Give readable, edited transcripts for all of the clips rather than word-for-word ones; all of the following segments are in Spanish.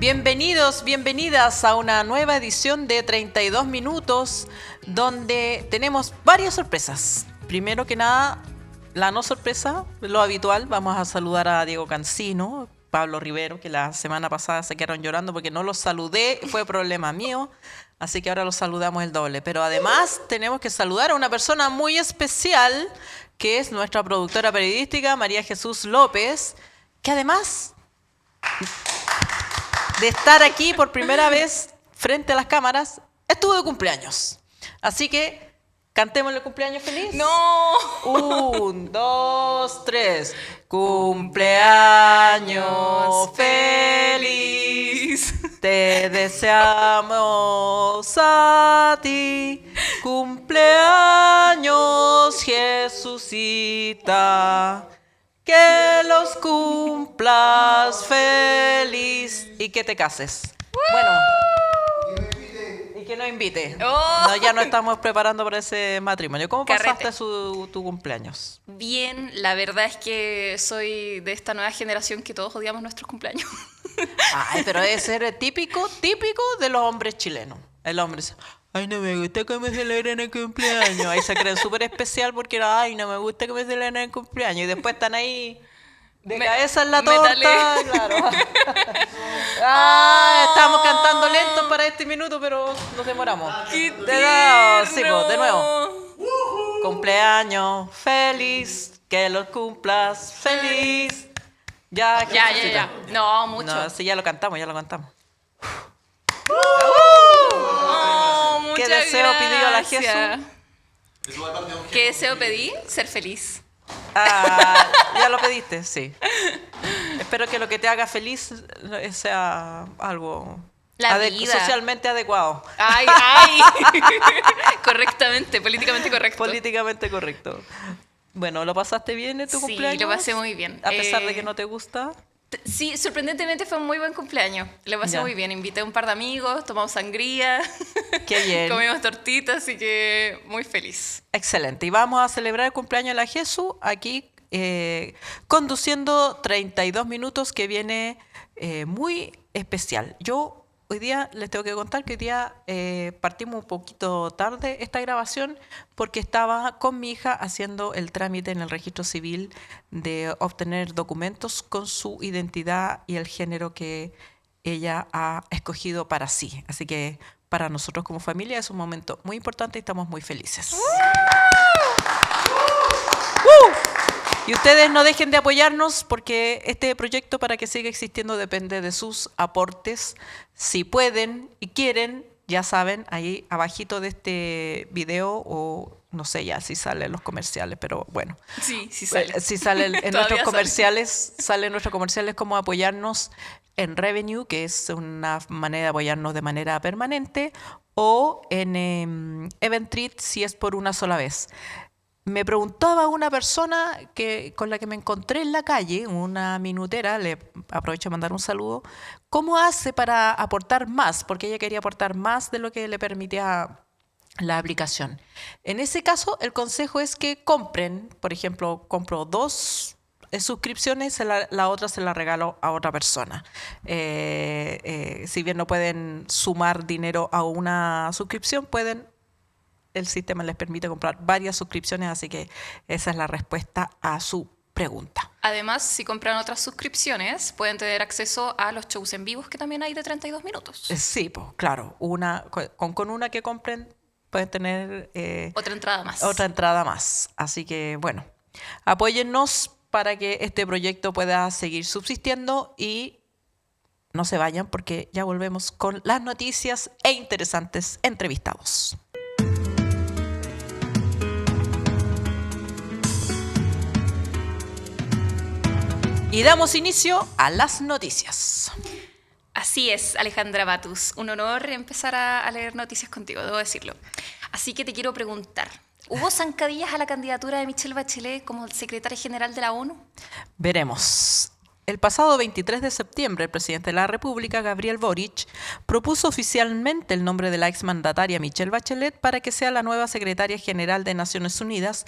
Bienvenidos, bienvenidas a una nueva edición de 32 minutos donde tenemos varias sorpresas. Primero que nada, la no sorpresa, lo habitual, vamos a saludar a Diego Cancino, Pablo Rivero, que la semana pasada se quedaron llorando porque no los saludé, fue problema mío, así que ahora los saludamos el doble. Pero además tenemos que saludar a una persona muy especial, que es nuestra productora periodística, María Jesús López, que además de estar aquí por primera vez frente a las cámaras, estuvo de cumpleaños. Así que, cantémosle cumpleaños feliz. ¡No! 1, 2, 3. Cumpleaños feliz. Te deseamos a ti. Cumpleaños, Jesucita. Que los cumplas feliz y que te cases. Bueno, y que nos invite. Oh. No, ya no estamos preparando para ese matrimonio. ¿Cómo pasaste Carrete. tu cumpleaños? Bien, la verdad es que soy de esta nueva generación que todos odiamos nuestros cumpleaños. Ay, pero debe ser típico de los hombres chilenos. El hombre dice, ay, no me gusta que me celebren el cumpleaños. Ahí se creen súper especial porque, ay, no me gusta que me celebren el cumpleaños. Y después están ahí de cabeza en la torta. Claro. Estamos cantando lento para este minuto, pero nos demoramos. ¡Qué Sí, tierno! de nuevo. Cumpleaños feliz, que lo cumplas feliz. Ya. Ya. No, mucho. No, sí, ya lo cantamos. Oh, ¿Qué muchas deseo pidió la gracias. Jesús? ¿Qué deseo pedí? Ser feliz. Ya lo pediste, sí. Espero que lo que te haga feliz sea algo La vida. socialmente adecuado. Ay. Correctamente, políticamente correcto. Políticamente correcto. Bueno, ¿lo pasaste bien en tu cumpleaños? Sí, lo pasé muy bien. A pesar de que no te gusta. Sí, sorprendentemente fue un muy buen cumpleaños. Lo pasé Ya. muy bien. Invité a un par de amigos, tomamos sangría. Qué bien. Comimos tortitas, así que muy feliz. Excelente. Y vamos a celebrar el cumpleaños de la Jesús aquí conduciendo 32 minutos que viene muy especial. Yo hoy día les tengo que contar que hoy día partimos un poquito tarde esta grabación porque estaba con mi hija haciendo el trámite en el registro civil de obtener documentos con su identidad y el género que ella ha escogido para sí. Así que para nosotros como familia es un momento muy importante y estamos muy felices. Y ustedes no dejen de apoyarnos porque este proyecto para que siga existiendo depende de sus aportes. Si pueden y quieren, ya saben, ahí abajito de este video o no sé ya si salen los comerciales, pero bueno. Sí sale. Si salen en Todavía nuestros sale. comerciales, salen nuestros comerciales como apoyarnos en Revenue, que es una manera de apoyarnos de manera permanente, o en Eventrit si es por una sola vez. Me preguntaba una persona con la que me encontré en la calle, una minutera, le aprovecho de mandar un saludo, ¿cómo hace para aportar más? Porque ella quería aportar más de lo que le permitía la aplicación. En ese caso, el consejo es que compren, por ejemplo, compro 2 suscripciones, la otra se la regalo a otra persona. Si bien no pueden sumar dinero a una suscripción, el sistema les permite comprar varias suscripciones, así que esa es la respuesta a su pregunta. Además, si compran otras suscripciones, pueden tener acceso a los shows en vivos que también hay de 32 minutos. Sí, pues claro, con una que compren pueden tener Otra entrada más. otra entrada más. Así que bueno, apóyennos para que este proyecto pueda seguir subsistiendo y no se vayan porque ya volvemos con las noticias e interesantes entrevistados. Y damos inicio a las noticias. Así es, Alejandra Batus. Un honor empezar a leer noticias contigo, debo decirlo. Así que te quiero preguntar, ¿hubo zancadillas a la candidatura de Michelle Bachelet como secretaria general de la ONU? Veremos. El pasado 23 de septiembre, el presidente de la República, Gabriel Boric, propuso oficialmente el nombre de la exmandataria Michelle Bachelet para que sea la nueva secretaria general de Naciones Unidas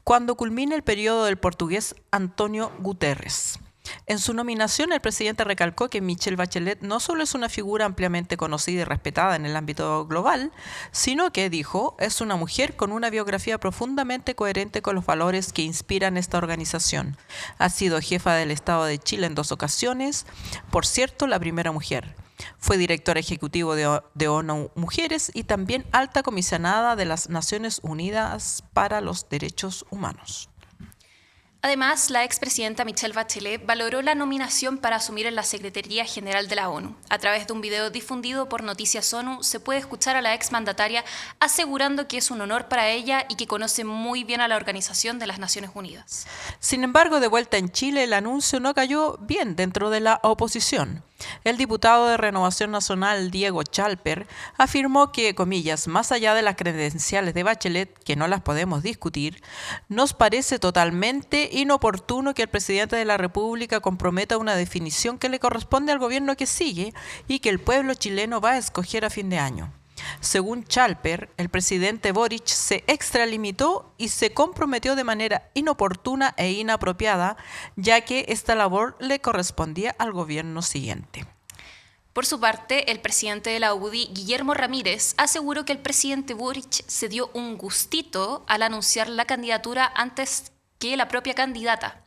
cuando culmine el periodo del portugués António Guterres. En su nominación, el presidente recalcó que Michelle Bachelet no solo es una figura ampliamente conocida y respetada en el ámbito global, sino que, dijo, es una mujer con una biografía profundamente coherente con los valores que inspiran esta organización. Ha sido jefa del Estado de Chile en 2 ocasiones, por cierto, la primera mujer. Fue directora ejecutivo de ONU Mujeres y también alta comisionada de las Naciones Unidas para los Derechos Humanos. Además, la expresidenta Michelle Bachelet valoró la nominación para asumir en la Secretaría General de la ONU. A través de un video difundido por Noticias ONU, se puede escuchar a la exmandataria asegurando que es un honor para ella y que conoce muy bien a la Organización de las Naciones Unidas. Sin embargo, de vuelta en Chile, el anuncio no cayó bien dentro de la oposición. El diputado de Renovación Nacional, Diego Chalper, afirmó que, comillas, más allá de las credenciales de Bachelet, que no las podemos discutir, nos parece totalmente inoportuno que el presidente de la República comprometa una definición que le corresponde al gobierno que sigue y que el pueblo chileno va a escoger a fin de año. Según Chalper, el presidente Boric se extralimitó y se comprometió de manera inoportuna e inapropiada, ya que esta labor le correspondía al gobierno siguiente. Por su parte, el presidente de la UDI, Guillermo Ramírez, aseguró que el presidente Boric se dio un gustito al anunciar la candidatura antes que la propia candidata.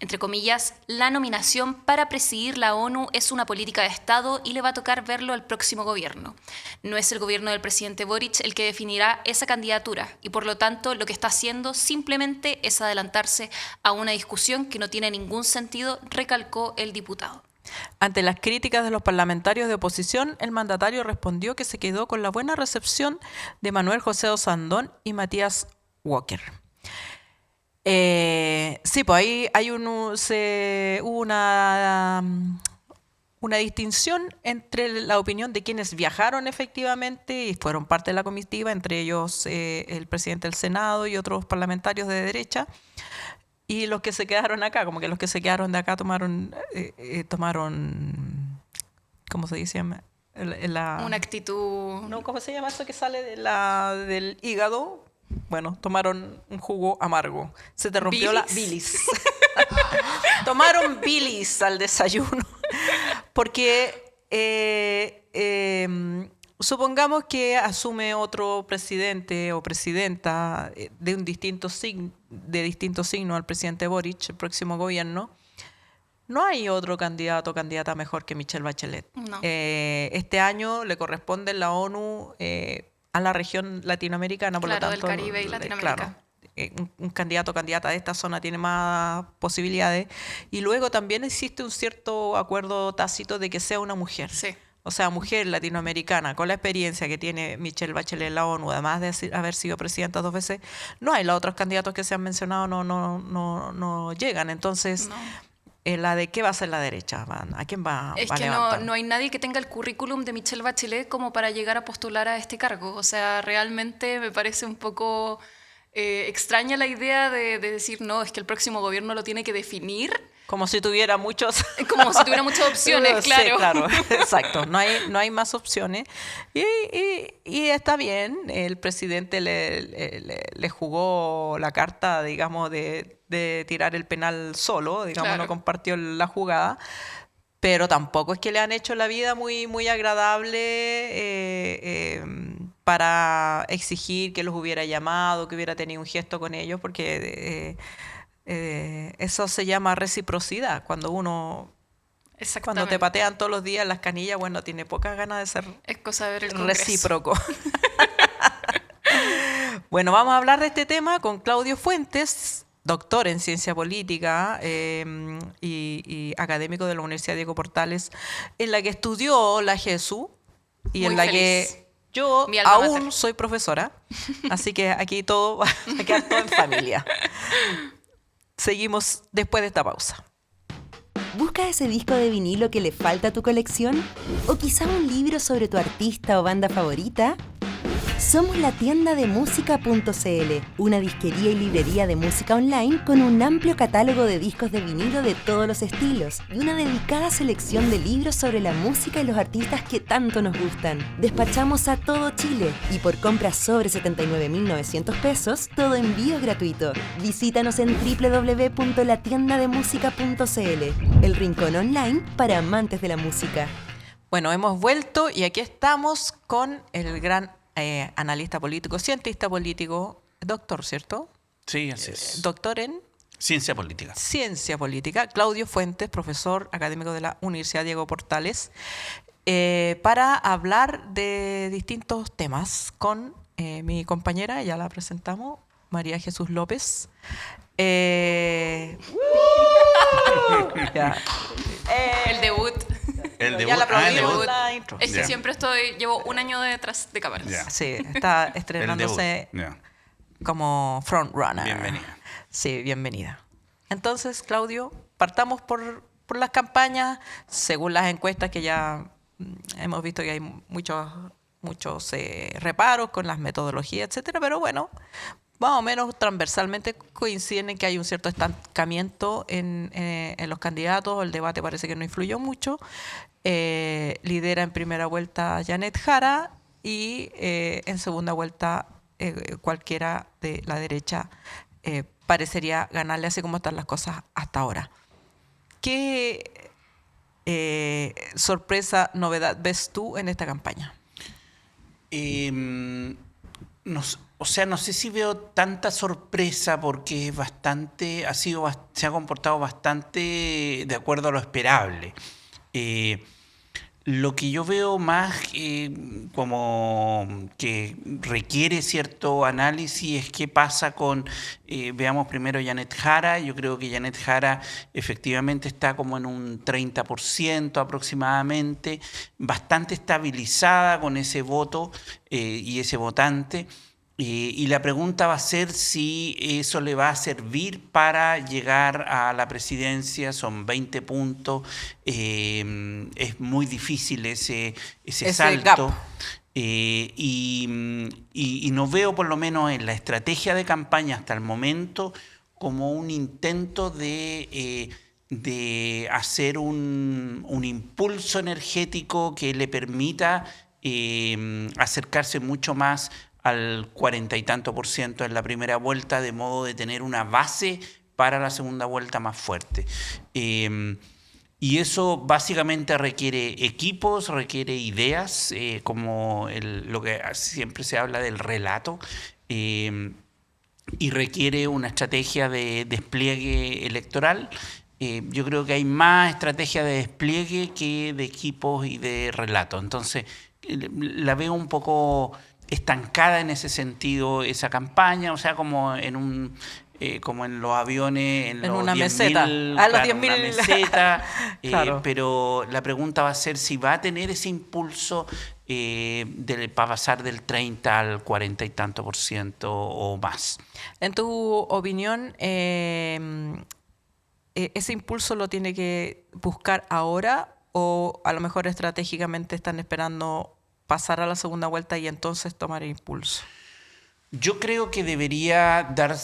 Entre comillas, la nominación para presidir la ONU es una política de Estado y le va a tocar verlo al próximo gobierno. No es el gobierno del presidente Boric el que definirá esa candidatura y por lo tanto lo que está haciendo simplemente es adelantarse a una discusión que no tiene ningún sentido, recalcó el diputado. Ante las críticas de los parlamentarios de oposición, el mandatario respondió que se quedó con la buena recepción de Manuel José Osandón y Matías Walker. Sí, pues ahí hubo una distinción entre la opinión de quienes viajaron efectivamente y fueron parte de la comitiva, entre ellos el presidente del Senado y otros parlamentarios de derecha, y los que se quedaron acá, como que los que se quedaron de acá tomaron ¿cómo se dice? Una actitud... No, ¿cómo se llama eso que sale del hígado? Bueno, tomaron un jugo amargo. Se te rompió la bilis. Tomaron bilis al desayuno. Porque supongamos que asume otro presidente o presidenta de distinto signo al presidente Boric, el próximo gobierno. No hay otro candidato o candidata mejor que Michelle Bachelet. No. Este año le corresponde en la ONU a la región latinoamericana, por claro, lo tanto, del Caribe y Latinoamérica. Claro, un candidato o candidata de esta zona tiene más posibilidades. Y luego también existe un cierto acuerdo tácito de que sea una mujer. Sí. O sea, mujer latinoamericana, con la experiencia que tiene Michelle Bachelet en la ONU, además de haber sido presidenta 2 veces, no hay los otros candidatos que se han mencionado, no llegan. Entonces... No. ¿La de qué va a ser la derecha? ¿A quién va Es a que levantar? no hay nadie que tenga el currículum de Michelle Bachelet como para llegar a postular a este cargo. O sea, realmente me parece un poco extraña la idea de decir, no, es que el próximo gobierno lo tiene que definir. Como si tuviera muchos... Como si tuviera muchas opciones, claro. Sí, claro, exacto. No hay más opciones. Y está bien, el presidente le jugó la carta, digamos, de tirar el penal solo, digamos, Claro. no compartió la jugada, pero tampoco es que le han hecho la vida muy, muy agradable para exigir que los hubiera llamado, que hubiera tenido un gesto con ellos, porque eso se llama reciprocidad. Cuando te patean todos los días las canillas, bueno, tiene pocas ganas de ser Es cosa de ver el Congreso. recíproco. Bueno, vamos a hablar de este tema con Claudio Fuentes, doctor en ciencia política y académico de la Universidad Diego Portales, en la que estudió la GESU y Muy en la feliz. que yo Mi alma aún mater. soy profesora, así que aquí todo va a quedar todo en familia. Seguimos después de esta pausa. ¿Buscas ese disco de vinilo que le falta a tu colección? ¿O quizá un libro sobre tu artista o banda favorita? Somos la tienda de música.cl, una disquería y librería de música online con un amplio catálogo de discos de vinilo de todos los estilos y una dedicada selección de libros sobre la música y los artistas que tanto nos gustan. Despachamos a todo Chile y por compras sobre 79.900 pesos, todo envío es gratuito. Visítanos en www.latiendademusica.cl, el rincón online para amantes de la música. Bueno, hemos vuelto y aquí estamos con el gran analista político, cientista político, doctor, ¿cierto? Sí, así es. Doctor en Ciencia política. Ciencia Política, Claudio Fuentes, profesor académico de la Universidad Diego Portales, para hablar de distintos temas con mi compañera, ya la presentamos, María Jesús López. Ya. El debut. El Ya debut. la aplaudimos. El debut. La intro. Es que Ya. siempre llevo un año detrás de cámaras. Ya. Sí, está El estrenándose debut. Ya. como frontrunner. Bienvenida. Sí, bienvenida. Entonces, Claudio, partamos por las campañas, según las encuestas que ya hemos visto que hay muchos reparos con las metodologías, etcétera, pero bueno, más o menos transversalmente coinciden en que hay un cierto estancamiento en los candidatos. El debate parece que no influyó mucho. Lidera en primera vuelta Janet Jara y en segunda vuelta cualquiera de la derecha parecería ganarle, así como están las cosas hasta ahora. ¿Qué sorpresa, novedad ves tú en esta campaña? No sé si veo tanta sorpresa porque es bastante, se ha comportado bastante de acuerdo a lo esperable. Lo que yo veo más como que requiere cierto análisis es qué pasa con, veamos primero Janet Jara. Yo creo que Janet Jara efectivamente está como en un 30% aproximadamente, bastante estabilizada con ese voto y ese votante. Y la pregunta va a ser si eso le va a servir para llegar a la presidencia. Son 20 puntos, es muy difícil ese salto. Gap. Y no veo, por lo menos en la estrategia de campaña hasta el momento, como un intento de hacer un impulso energético que le permita acercarse mucho más al 40 y tanto % en la primera vuelta, de modo de tener una base para la segunda vuelta más fuerte. Y eso básicamente requiere equipos, requiere ideas, como lo que siempre se habla del relato, y requiere una estrategia de despliegue electoral. Yo creo que hay más estrategia de despliegue que de equipos y de relato. Entonces, la veo un poco estancada en ese sentido esa campaña, o sea, como en los aviones, en los una 10.000, meseta. Los claro, 10.000. una meseta. Claro. Pero la pregunta va a ser si va a tener ese impulso para pasar del 30 al 40 y tanto % o más. En tu opinión, ¿ese impulso lo tiene que buscar ahora o a lo mejor estratégicamente están esperando pasar a la segunda vuelta y entonces tomar el impulso? Yo creo que debería dar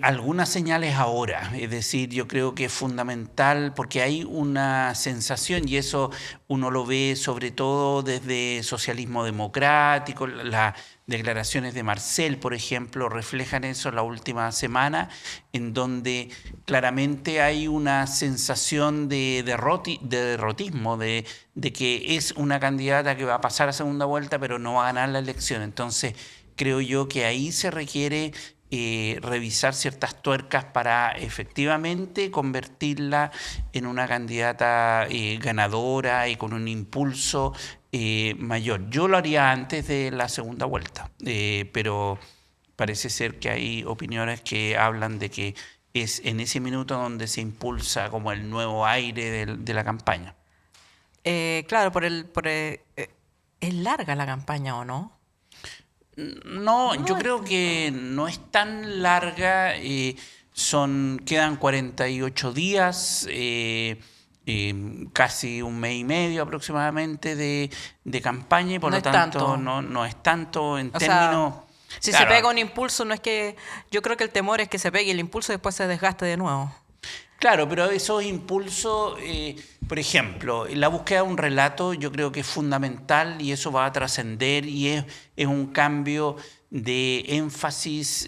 algunas señales ahora. Es decir, yo creo que es fundamental porque hay una sensación, y eso uno lo ve sobre todo desde socialismo democrático. Las declaraciones de Marcel, por ejemplo, reflejan eso la última semana, en donde claramente hay una sensación de derrotismo, de que es una candidata que va a pasar a segunda vuelta pero no va a ganar la elección. Entonces, creo yo que ahí se requiere revisar ciertas tuercas para efectivamente convertirla en una candidata ganadora y con un impulso mayor. Yo lo haría antes de la segunda vuelta, pero parece ser que hay opiniones que hablan de que es en ese minuto donde se impulsa como el nuevo aire de la campaña. Claro, ¿es larga la campaña o no? No, yo creo que no es tan larga. Quedan 48 días. casi un mes y medio aproximadamente de campaña y por No lo es tanto tanto. no es tanto en O sea, términos... si Claro, se pega un impulso, no es que... Yo creo que el temor es que se pegue el impulso y después se desgaste de nuevo. claro, pero esos impulsos, por ejemplo, la búsqueda de un relato yo creo que es fundamental y eso va a trascender y es un cambio de énfasis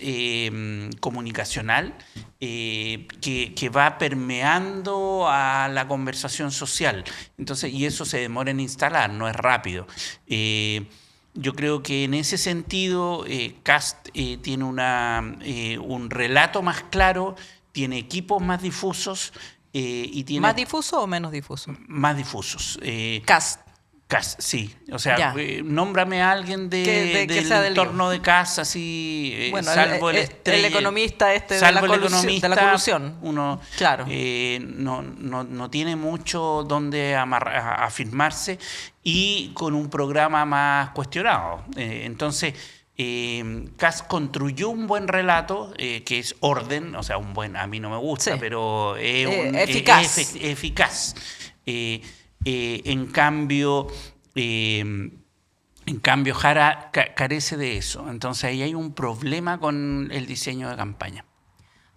comunicacional que va permeando a la conversación social. Entonces, y eso se demora en instalar, no es rápido. Yo creo que en ese sentido Kast tiene un relato más claro, tiene equipos más difusos y tiene ¿Más difuso o menos difuso? más difusos. Cast. Kast, sí. O sea, Ya. Nómbrame a alguien Que del sea del entorno de Kast, así, Bueno, salvo el, el estrella- economista de salvo la el de la colusión. uno Claro. no tiene mucho donde afirmarse y con un programa más cuestionado. Entonces, Kast construyó un buen relato, que es orden, o sea, a mí no me gusta, Sí. pero es Eficaz. eficaz. En cambio, Jara carece de eso. Entonces ahí hay un problema con el diseño de campaña.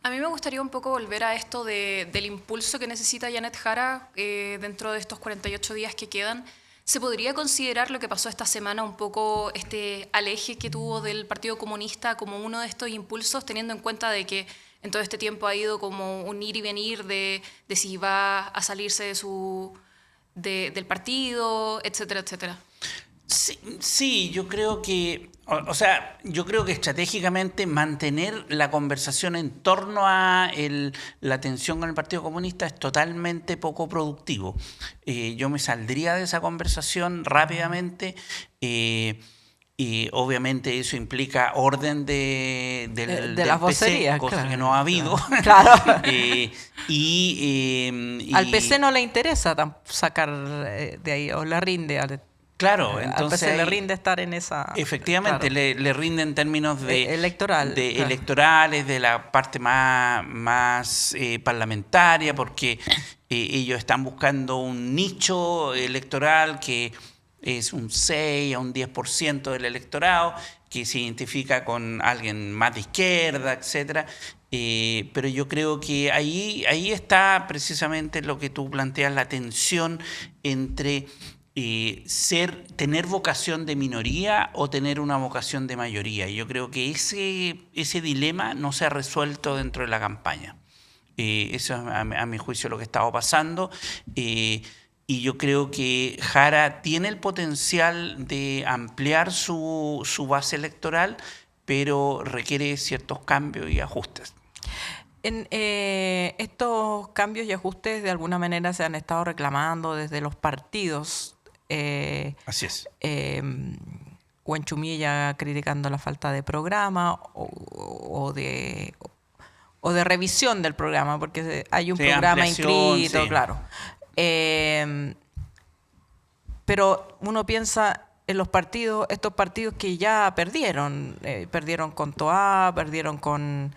A mí me gustaría un poco volver a esto del impulso que necesita Janet Jara dentro de estos 48 días que quedan. ¿Se podría considerar lo que pasó esta semana un poco este aleje que tuvo del Partido Comunista como uno de estos impulsos, teniendo en cuenta de que en todo este tiempo ha ido como un ir y venir de si va a salirse del partido, etcétera, etcétera? Sí, yo creo que, yo creo que estratégicamente mantener la conversación en torno a la tensión con el Partido Comunista es totalmente poco productivo. Yo me saldría de esa conversación rápidamente. Y obviamente eso implica orden del las PC, vocerías, cosa claro. que no ha habido. Claro. Al Y- PC no le interesa sacar de ahí, o le rinde. Claro, Al entonces PC le ahí- rinde estar en esa... efectivamente, claro. le rinde en términos Electoral, de claro. electorales, de la parte más parlamentaria, porque ellos están buscando un nicho electoral que es un 6 a un 10% del electorado, que se identifica con alguien más de izquierda, etcétera. Pero yo creo que ahí está precisamente lo que tú planteas, la tensión entre tener vocación de minoría o tener una vocación de mayoría. Y yo creo que ese dilema no se ha resuelto dentro de la campaña. Eso es a mi juicio lo que estaba pasando. Y yo creo que Jara tiene el potencial de ampliar su base electoral, pero requiere ciertos cambios y ajustes. Estos cambios y ajustes de alguna manera se han estado reclamando desde los partidos. Así es. Huenchumilla criticando la falta de programa o de revisión del programa, porque hay un Sí, programa ampliación, inscrito, sí. claro. Pero uno piensa en los partidos, estos partidos que ya perdieron con Toá, perdieron con,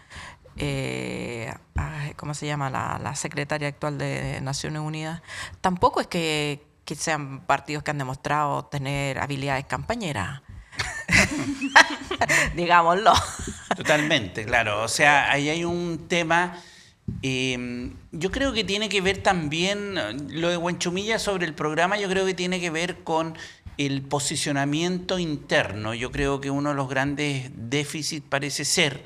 ¿cómo se llama? La secretaria actual de Naciones Unidas. Tampoco es que sean partidos que han demostrado tener habilidades campañeras. Digámoslo. Totalmente, claro. O sea, ahí hay un tema. Yo creo que tiene que ver también, lo de Huenchumilla sobre el programa, yo creo que tiene que ver con el posicionamiento interno. Yo creo que uno de los grandes déficits parece ser,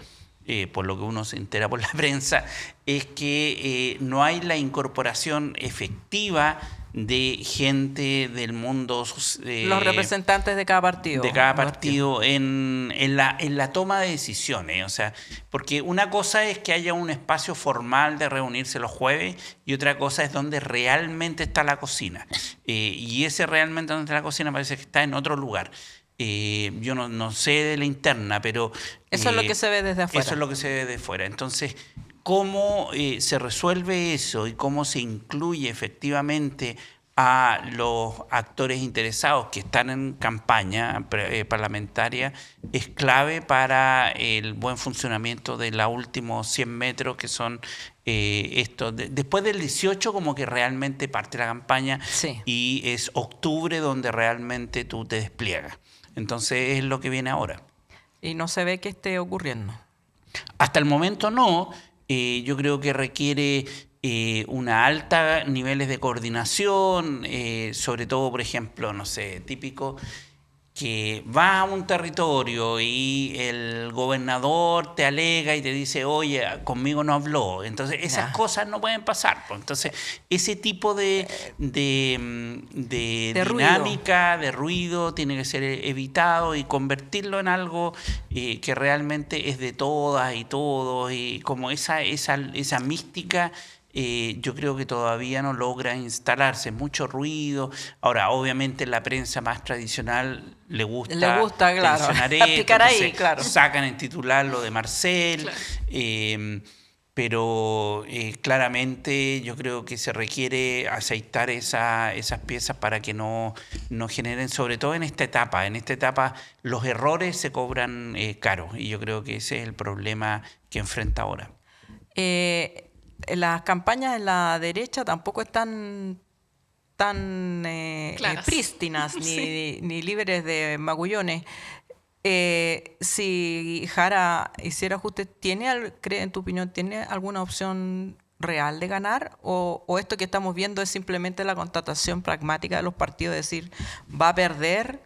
por lo que uno se entera por la prensa, es que no hay la incorporación efectiva de gente del mundo Los representantes de cada partido. de cada partido en la toma de decisiones. O sea, porque una cosa es que haya un espacio formal de reunirse los jueves y otra cosa es donde realmente está la cocina. Y ese realmente donde está la cocina parece que está en otro lugar. Yo no sé de la interna, pero... Eso es lo que se ve desde afuera. Eso es lo que se ve desde fuera. Entonces, ¿cómo se resuelve eso y cómo se incluye efectivamente a los actores interesados que están en campaña parlamentaria es clave para el buen funcionamiento de los últimos 100 metros, que son estos. Después del 18 como que realmente parte la campaña, Sí. y es octubre donde realmente tú te despliegas. Entonces es lo que viene ahora. Y no se ve que esté ocurriendo. Hasta el momento no. Yo creo que requiere una alta niveles de coordinación, sobre todo, por ejemplo, no sé, típico que va a un territorio y el gobernador te alega y te dice, oye, conmigo no habló. Entonces, esas cosas no pueden pasar. Pues. Entonces, ese tipo de dinámica, de ruido, tiene que ser evitado y convertirlo en algo que realmente es de todas y todos. Y como esa mística, yo creo que todavía no logra instalarse, mucho ruido. Ahora, obviamente en la prensa más tradicional le gusta claro, tensionar esto, picar ahí, entonces claro. sacan en titular lo de Marcel, Claro. pero claramente yo creo que se requiere aceitar esas piezas para que no generen, sobre todo en esta etapa. En esta etapa los errores se cobran caros, y yo creo que ese es el problema que enfrenta ahora. Las campañas en la derecha tampoco están tan Claras. prístinas ni libres de magullones. Si Jara hiciera ajustes, ¿cree, en tu opinión, tiene alguna opción real de ganar? ¿O esto que estamos viendo es simplemente la constatación pragmática de los partidos, es decir, va a perder,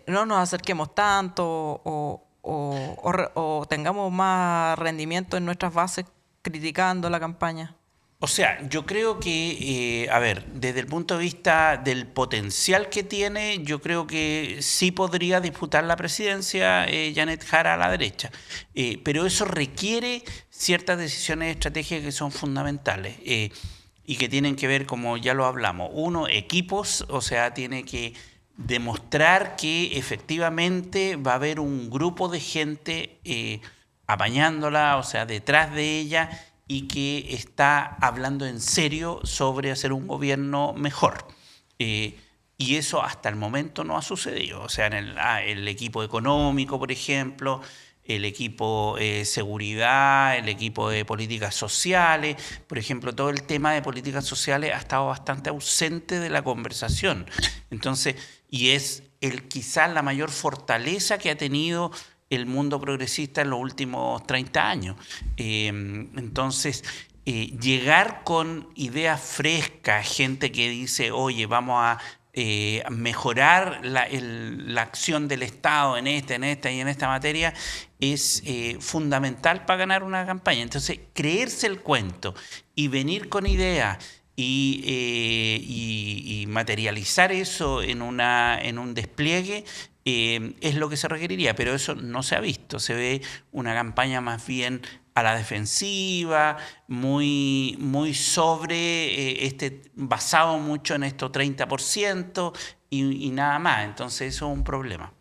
no nos acerquemos tanto o tengamos más rendimiento en nuestras bases criticando la campaña? O sea, yo creo que, desde el punto de vista del potencial que tiene, yo creo que sí podría disputar la presidencia Janet Jara a la derecha. Pero eso requiere ciertas decisiones estratégicas que son fundamentales y que tienen que ver, como ya lo hablamos, uno, equipos, o sea, tiene que demostrar que efectivamente va a haber un grupo de gente apañándola, o sea, detrás de ella, y que está hablando en serio sobre hacer un gobierno mejor. Y eso hasta el momento no ha sucedido. O sea, en el equipo económico, por ejemplo, el equipo seguridad, el equipo de políticas sociales, por ejemplo, todo el tema de políticas sociales ha estado bastante ausente de la conversación. Entonces, y es quizás la mayor fortaleza que ha tenido el mundo progresista en los últimos 30 años. Entonces, llegar con ideas frescas, gente que dice, oye, vamos a mejorar la acción del Estado en esta y en esta materia, es fundamental para ganar una campaña. Entonces, creerse el cuento y venir con ideas y materializar eso en un despliegue, es lo que se requeriría, pero eso no se ha visto. Se ve una campaña más bien a la defensiva, muy basado mucho en esto 30% y nada más. Entonces eso es un problema.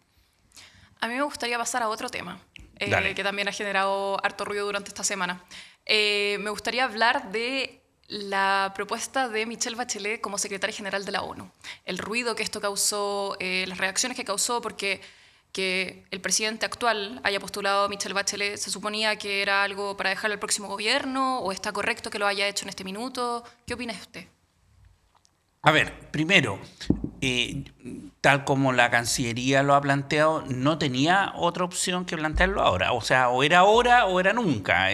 A mí me gustaría pasar a otro tema Dale. que también ha generado harto ruido durante esta semana. Me gustaría hablar de la propuesta de Michelle Bachelet como secretaria general de la ONU. El ruido que esto causó, las reacciones que causó, porque que el presidente actual haya postulado a Michelle Bachelet, ¿se suponía que era algo para dejar al próximo gobierno o está correcto que lo haya hecho en este minuto? ¿Qué opina usted? A ver, primero, tal como la Cancillería lo ha planteado, no tenía otra opción que plantearlo ahora. O sea, o era ahora o era nunca.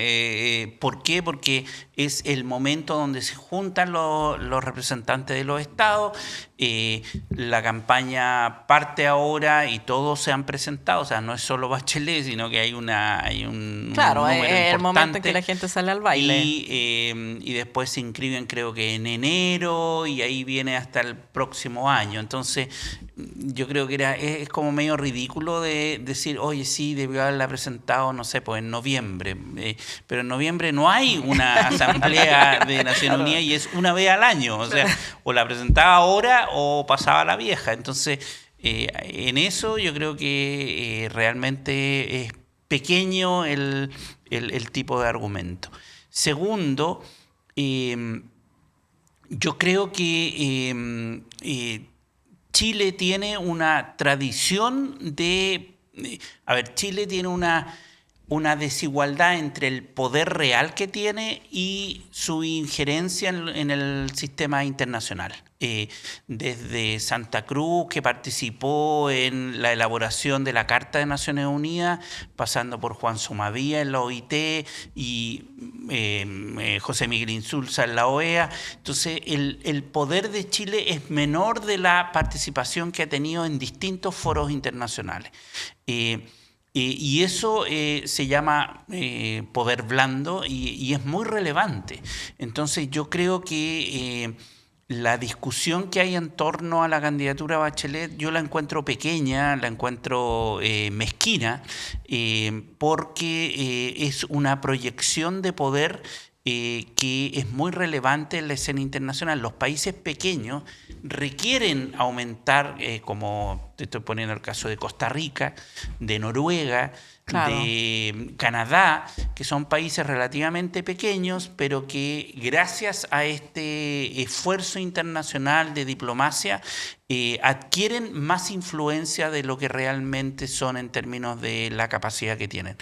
¿Por qué? Porque es el momento donde se juntan los representantes de los estados. La campaña parte ahora y todos se han presentado. O sea, no es solo Bachelet, sino que hay un Claro, número es el momento en que importante. la gente sale al baile. Y después se inscriben, creo que en enero, y ahí viene hasta el próximo año. Entonces, yo creo que es como medio ridículo de decir, oye, sí, debió haberla presentado, no sé, pues en noviembre. Pero en noviembre no hay una asamblea de Naciones Unidas y es una vez al año. O sea, o la presentaba ahora o pasaba la vieja. Entonces, en eso yo creo que realmente es pequeño el tipo de argumento. Segundo, Yo creo que Chile tiene una tradición de... Chile tiene una desigualdad entre el poder real que tiene y su injerencia en el sistema internacional. Desde Santa Cruz, que participó en la elaboración de la Carta de Naciones Unidas, pasando por Juan Somavía en la OIT y José Miguel Insulza en la OEA. Entonces, el poder de Chile es menor de la participación que ha tenido en distintos foros internacionales. Y eso se llama poder blando y es muy relevante. Entonces yo creo que la discusión que hay en torno a la candidatura a Bachelet yo la encuentro pequeña, la encuentro mezquina, porque es una proyección de poder que es muy relevante en la escena internacional. Los países pequeños requieren aumentar, como te estoy poniendo el caso de Costa Rica, de Noruega, Claro. de Canadá, que son países relativamente pequeños, pero que gracias a este esfuerzo internacional de diplomacia adquieren más influencia de lo que realmente son en términos de la capacidad que tienen.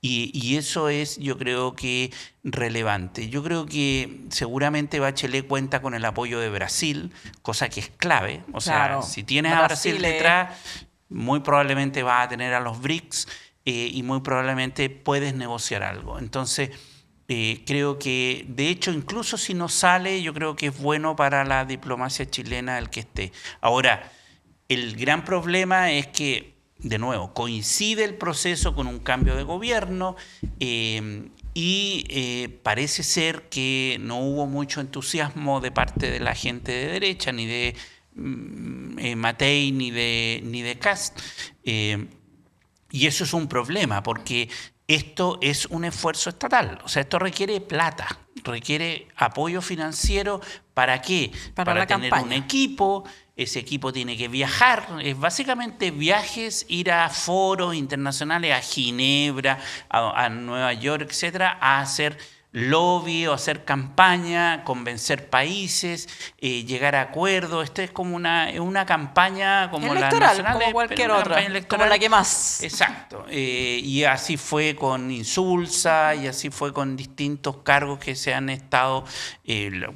Y eso es, yo creo que, relevante. Yo creo que seguramente Bachelet cuenta con el apoyo de Brasil, cosa que es clave. O Claro. sea, si tienes a Brasil Brasil es- detrás, muy probablemente vas a tener a los BRICS y muy probablemente puedes negociar algo. Entonces, creo que, de hecho, incluso si no sale, yo creo que es bueno para la diplomacia chilena el que esté. Ahora, el gran problema es que, de nuevo, coincide el proceso con un cambio de gobierno y parece ser que no hubo mucho entusiasmo de parte de la gente de derecha, ni de Matei, ni de Kast. Y eso es un problema, porque esto es un esfuerzo estatal. O sea, esto requiere plata, requiere apoyo financiero. ¿Para qué? Para la tener campaña. un equipo. Ese equipo tiene que viajar. Es básicamente viajes, ir a foros internacionales, a Ginebra, a Nueva York, etcétera, a hacer lobby o hacer campaña, convencer países, llegar a acuerdos. Esto es como una campaña como las Electoral, nacionales, como cualquier pero una otra, campaña electoral. como la que más. Exacto. Y así fue con Insulza y así fue con distintos cargos que se han estado.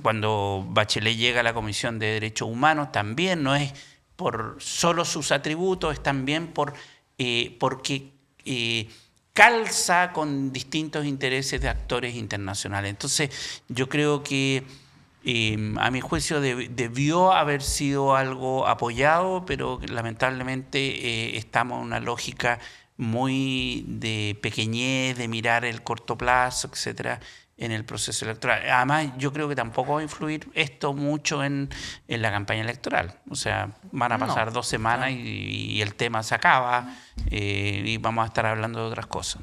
Cuando Bachelet llega a la Comisión de Derechos Humanos, también no es por solo sus atributos, es también porque calza con distintos intereses de actores internacionales. Entonces, yo creo que a mi juicio debió haber sido algo apoyado, pero lamentablemente estamos en una lógica muy de pequeñez, de mirar el corto plazo, etcétera, en el proceso electoral. Además, yo creo que tampoco va a influir esto mucho en la campaña electoral. O sea, van a pasar No, 2 semanas y el tema se acaba y vamos a estar hablando de otras cosas.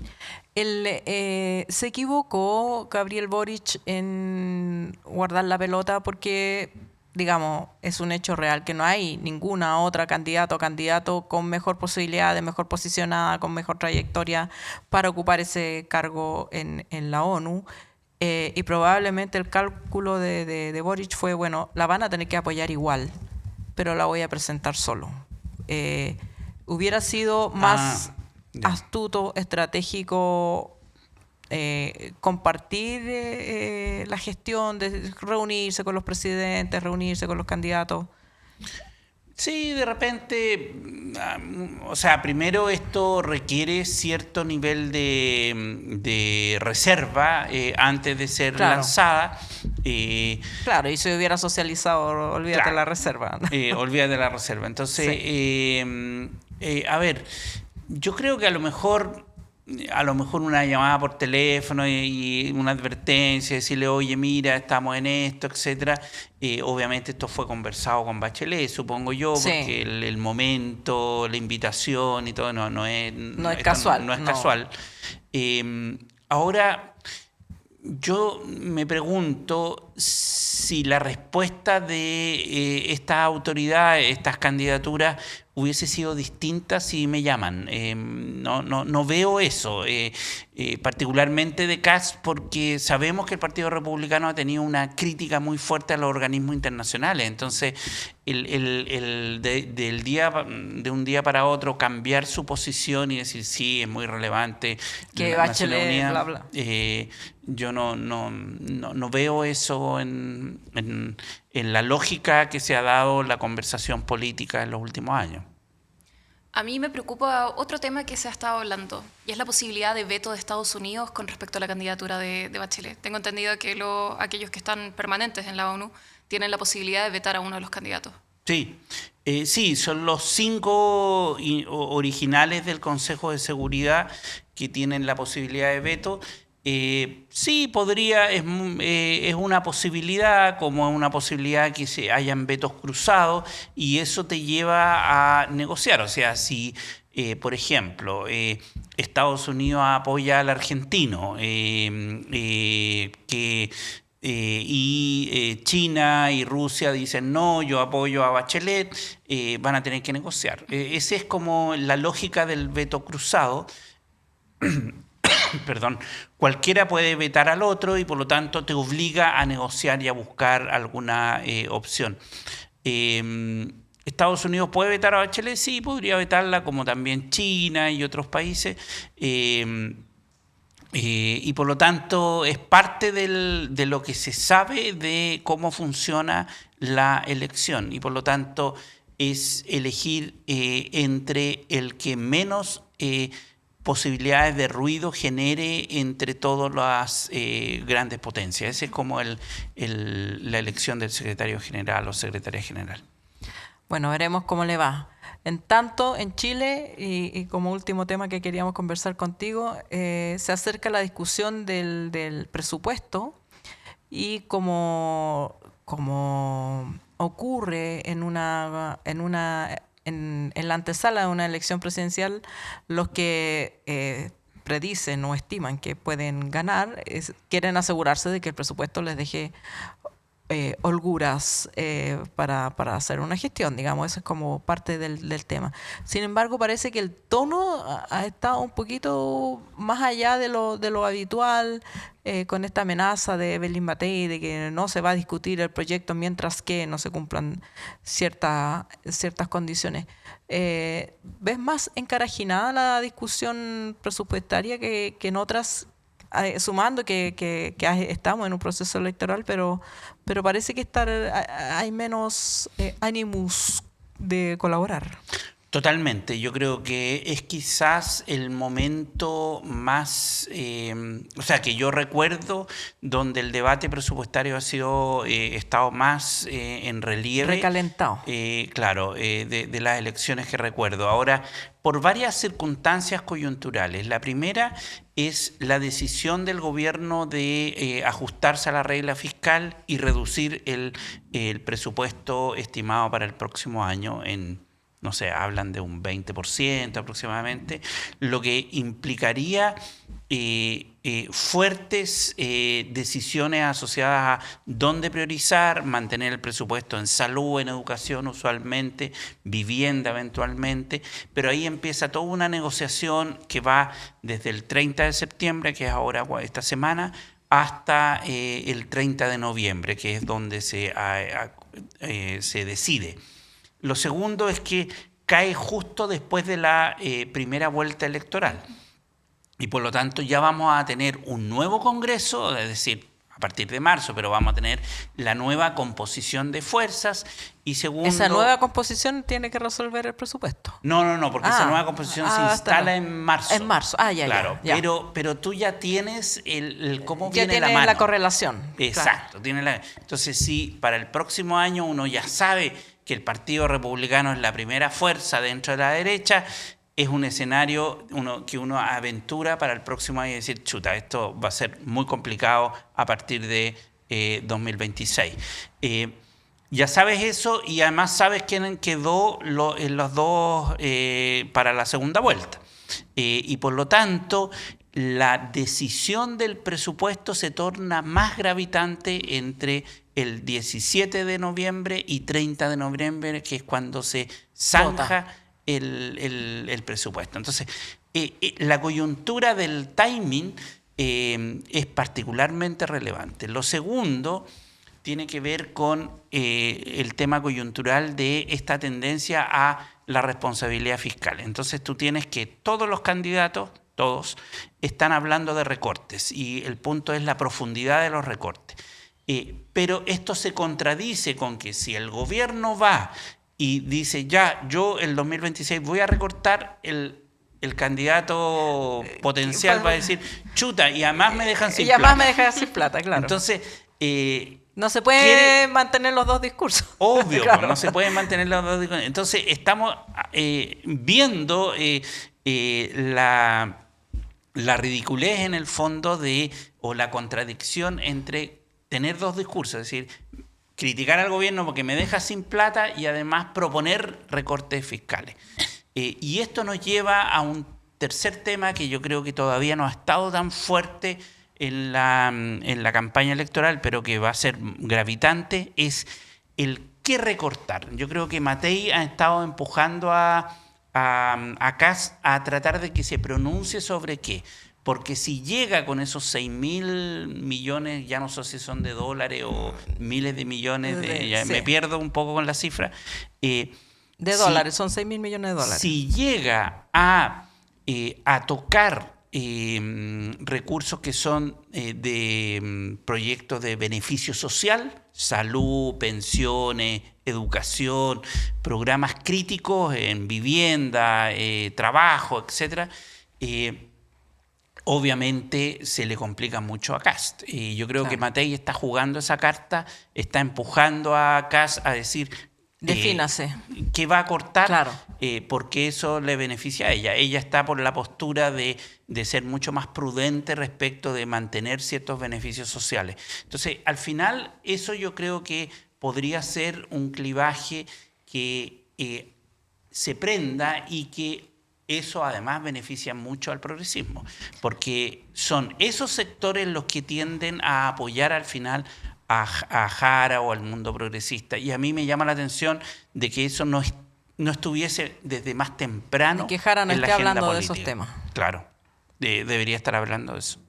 Se equivocó Gabriel Boric en guardar la pelota porque, digamos, es un hecho real que no hay ninguna otra candidato o candidato con mejor posibilidad, de mejor posicionada, con mejor trayectoria para ocupar ese cargo en la ONU. Y probablemente el cálculo de Boric fue, bueno, la van a tener que apoyar igual, pero la voy a presentar solo. Hubiera sido más ya. astuto, estratégico, compartir la gestión, de reunirse con los presidentes, reunirse con los candidatos. Sí, de repente, o sea, primero esto requiere cierto nivel de reserva antes de ser Claro. lanzada. Claro, y si hubiera socializado, olvídate Claro. la reserva. Olvídate de la reserva. Entonces, a ver, yo creo que a lo mejor una llamada por teléfono y una advertencia, decirle, oye, mira, estamos en esto, etcétera. Obviamente esto fue conversado con Bachelet, supongo yo, Sí. porque el momento, la invitación y todo no es, No es esto casual, no es no. casual. Ahora, Yo me pregunto si la respuesta de estas autoridades, estas candidaturas, hubiese sido distinta si me llaman. No veo eso, particularmente de Kast, porque sabemos que el Partido Republicano ha tenido una crítica muy fuerte a los organismos internacionales. Entonces, de un día para otro cambiar su posición y decir sí, es muy relevante Que la Naciones Bachelet, Unidas, bla, bla. yo no veo eso en la lógica que se ha dado la conversación política en los últimos años. A mí me preocupa otro tema que se ha estado hablando, y es la posibilidad de veto de Estados Unidos con respecto a la candidatura de Bachelet. Tengo entendido que aquellos que están permanentes en la ONU tienen la posibilidad de vetar a uno de los candidatos. Sí, son los 5 originales del Consejo de Seguridad que tienen la posibilidad de veto. Sí, podría, es una posibilidad, como es una posibilidad que se hayan vetos cruzados, y eso te lleva a negociar. O sea, si, por ejemplo, Estados Unidos apoya al argentino, y China y Rusia dicen no, yo apoyo a Bachelet, van a tener que negociar. Esa es como la lógica del veto cruzado. Perdón, cualquiera puede vetar al otro y por lo tanto te obliga a negociar y a buscar alguna opción. ¿Estados Unidos puede vetar a Bachelet? Sí, podría vetarla, como también China y otros países. Y por lo tanto es parte de lo que se sabe de cómo funciona la elección, y por lo tanto es elegir entre el que menos posibilidades de ruido genere entre todas las grandes potencias. Esa es como la elección del secretario general o secretaria general. Bueno, veremos cómo le va. En tanto, en Chile, y como último tema que queríamos conversar contigo, se acerca la discusión del presupuesto, y como ocurre en la antesala de una elección presidencial, los que predicen o estiman que pueden ganar quieren asegurarse de que el presupuesto les deje holguras para hacer una gestión, digamos. Eso es como parte del tema. Sin embargo, parece que el tono ha estado un poquito más allá de lo habitual, con esta amenaza de Evelyn Matei de que no se va a discutir el proyecto mientras que no se cumplan ciertas condiciones. ¿Ves más encarajinada la discusión presupuestaria que en otras? Sumando que estamos en un proceso electoral, pero parece que hay menos ánimos de colaborar. Totalmente. Yo creo que es quizás el momento más, o sea, que yo recuerdo donde el debate presupuestario ha estado más en relieve. Recalentado. Claro, de las elecciones que recuerdo. Ahora, por varias circunstancias coyunturales. La primera es la decisión del gobierno de ajustarse a la regla fiscal y reducir el presupuesto estimado para el próximo año en, no sé, hablan de un 20% aproximadamente, lo que implicaría fuertes decisiones asociadas a dónde priorizar, mantener el presupuesto en salud, en educación usualmente, vivienda eventualmente, pero ahí empieza toda una negociación que va desde el 30 de septiembre, que es ahora esta semana, hasta el 30 de noviembre, que es donde se decide. Lo segundo es que cae justo después de la primera vuelta electoral, y por lo tanto ya vamos a tener un nuevo Congreso, es decir, a partir de marzo, pero vamos a tener la nueva composición de fuerzas. Y segundo, ¿esa nueva composición tiene que resolver el presupuesto? No, porque esa nueva composición se instala en marzo. En marzo, claro, ya. Pero tú ya tienes cómo ya viene la tiene mano. la correlación. Exacto, claro. Entonces sí, para el próximo año uno ya sabe que el Partido Republicano es la primera fuerza dentro de la derecha. Es un escenario que uno aventura para el próximo año y decir, chuta, esto va a ser muy complicado a partir de 2026. Ya sabes eso, y además sabes quién quedó en los dos para la segunda vuelta. Y por lo tanto, la decisión del presupuesto se torna más gravitante entre el 17 de noviembre y 30 de noviembre, que es cuando se zanja el presupuesto. Entonces, la coyuntura del timing es particularmente relevante. Lo segundo tiene que ver con el tema coyuntural de esta tendencia a la responsabilidad fiscal. Entonces tú tienes que todos los candidatos, todos, están hablando de recortes y el punto es la profundidad de los recortes. Pero esto se contradice con que si el gobierno va y dice, ya, yo el 2026 voy a recortar, el candidato potencial va a decir, chuta, y además me dejan sin plata. Y además me dejan sin plata, claro. Entonces, no se puede mantener los dos discursos. Obvio, claro. No se pueden mantener los dos discursos. Entonces, estamos viendo la ridiculez en el fondo o la contradicción entre tener dos discursos, es decir, criticar al gobierno porque me deja sin plata y además proponer recortes fiscales. Y esto nos lleva a un tercer tema que yo creo que todavía no ha estado tan fuerte en la campaña electoral, pero que va a ser gravitante, es el qué recortar. Yo creo que Matei ha estado empujando a Kast a tratar de que se pronuncie sobre qué. Porque si llega con esos 6.000 millones, ya no sé si son de dólares o miles de millones, me pierdo un poco con la cifra. Dólares, son 6.000 millones de dólares. Si llega a tocar recursos que son de proyectos de beneficio social, salud, pensiones, educación, programas críticos en vivienda, trabajo, etcétera, obviamente se le complica mucho a Kast. Y yo creo que Matei está jugando esa carta, está empujando a Kast a decir, defínase. ¿Qué va a cortar? Claro. Porque eso le beneficia a ella. Ella está por la postura de ser mucho más prudente respecto de mantener ciertos beneficios sociales. Entonces, al final, eso yo creo que podría ser un clivaje que se prenda y que eso además beneficia mucho al progresismo, porque son esos sectores los que tienden a apoyar al final a Jara o al mundo progresista. Y a mí me llama la atención de que eso no estuviese desde más temprano. Y que Jara no en la esté agenda hablando política. de esos temas. Claro, debería estar hablando de eso.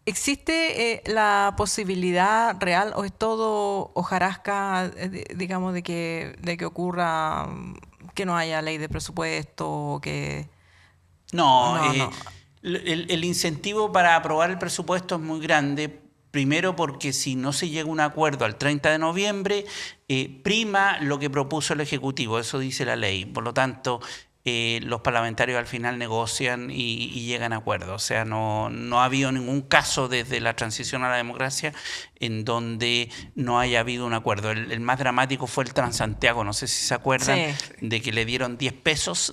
¿Existe la posibilidad real o es todo hojarasca, digamos, de que ocurra, que no haya ley de presupuesto o que... No. El incentivo para aprobar el presupuesto es muy grande, primero porque si no se llega a un acuerdo al 30 de noviembre, prima lo que propuso el Ejecutivo, eso dice la ley. Por lo tanto, los parlamentarios al final negocian y llegan a acuerdos. O sea, no ha habido ningún caso desde la transición a la democracia en donde no haya habido un acuerdo. El más dramático fue el Transantiago, no sé si se acuerdan, de que le dieron 10 pesos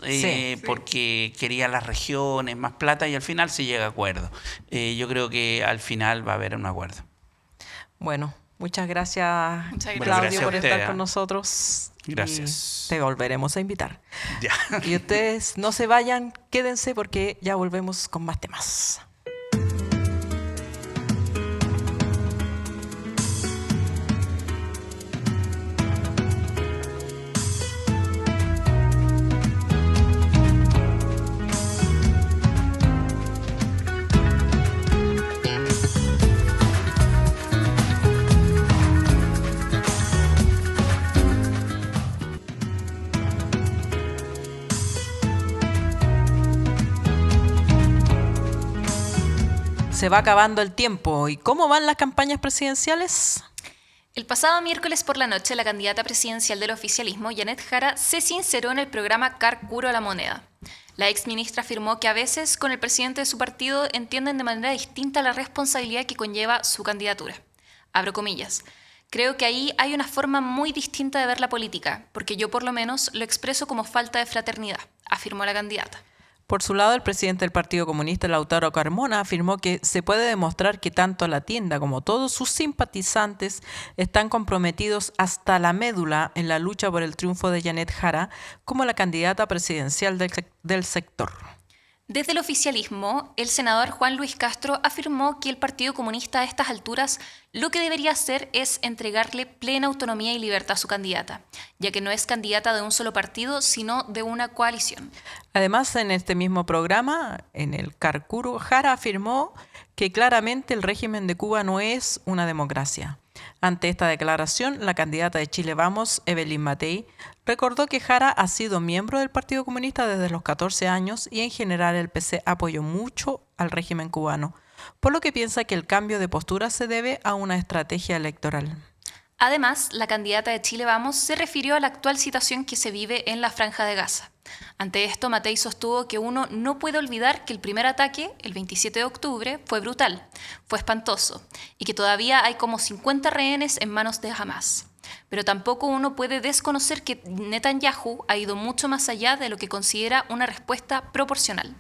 porque quería las regiones, más plata, y al final se llega a acuerdo. Yo creo que al final va a haber un acuerdo. Bueno, muchas gracias, Muchas Claudio, gracias por usted, estar con nosotros. Gracias. Y te volveremos a invitar. Ya. Y ustedes no se vayan, quédense porque ya volvemos con más temas. Se va acabando el tiempo. ¿Y cómo van las campañas presidenciales? El pasado miércoles por la noche, la candidata presidencial del oficialismo, Janet Jara, se sinceró en el programa Carcuro a la Moneda. La exministra afirmó que a veces con el presidente de su partido entienden de manera distinta la responsabilidad que conlleva su candidatura. Abro comillas. Creo que ahí hay una forma muy distinta de ver la política, porque yo por lo menos lo expreso como falta de fraternidad, afirmó la candidata. Por su lado, el presidente del Partido Comunista, Lautaro Carmona, afirmó que se puede demostrar que tanto la tienda como todos sus simpatizantes están comprometidos hasta la médula en la lucha por el triunfo de Janet Jara como la candidata presidencial del sector. Desde el oficialismo, el senador Juan Luis Castro afirmó que el Partido Comunista a estas alturas lo que debería hacer es entregarle plena autonomía y libertad a su candidata, ya que no es candidata de un solo partido, sino de una coalición. Además, en este mismo programa, en el Carcuro, Jara afirmó que claramente el régimen de Cuba no es una democracia. Ante esta declaración, la candidata de Chile Vamos, Evelyn Matei, recordó que Jara ha sido miembro del Partido Comunista desde los 14 años y en general el PC apoyó mucho al régimen cubano, por lo que piensa que el cambio de postura se debe a una estrategia electoral. Además, la candidata de Chile Vamos se refirió a la actual situación que se vive en la Franja de Gaza. Ante esto, Matei sostuvo que uno no puede olvidar que el primer ataque, el 27 de octubre, fue brutal, fue espantoso, y que todavía hay como 50 rehenes en manos de Hamas. Pero tampoco uno puede desconocer que Netanyahu ha ido mucho más allá de lo que considera una respuesta proporcional.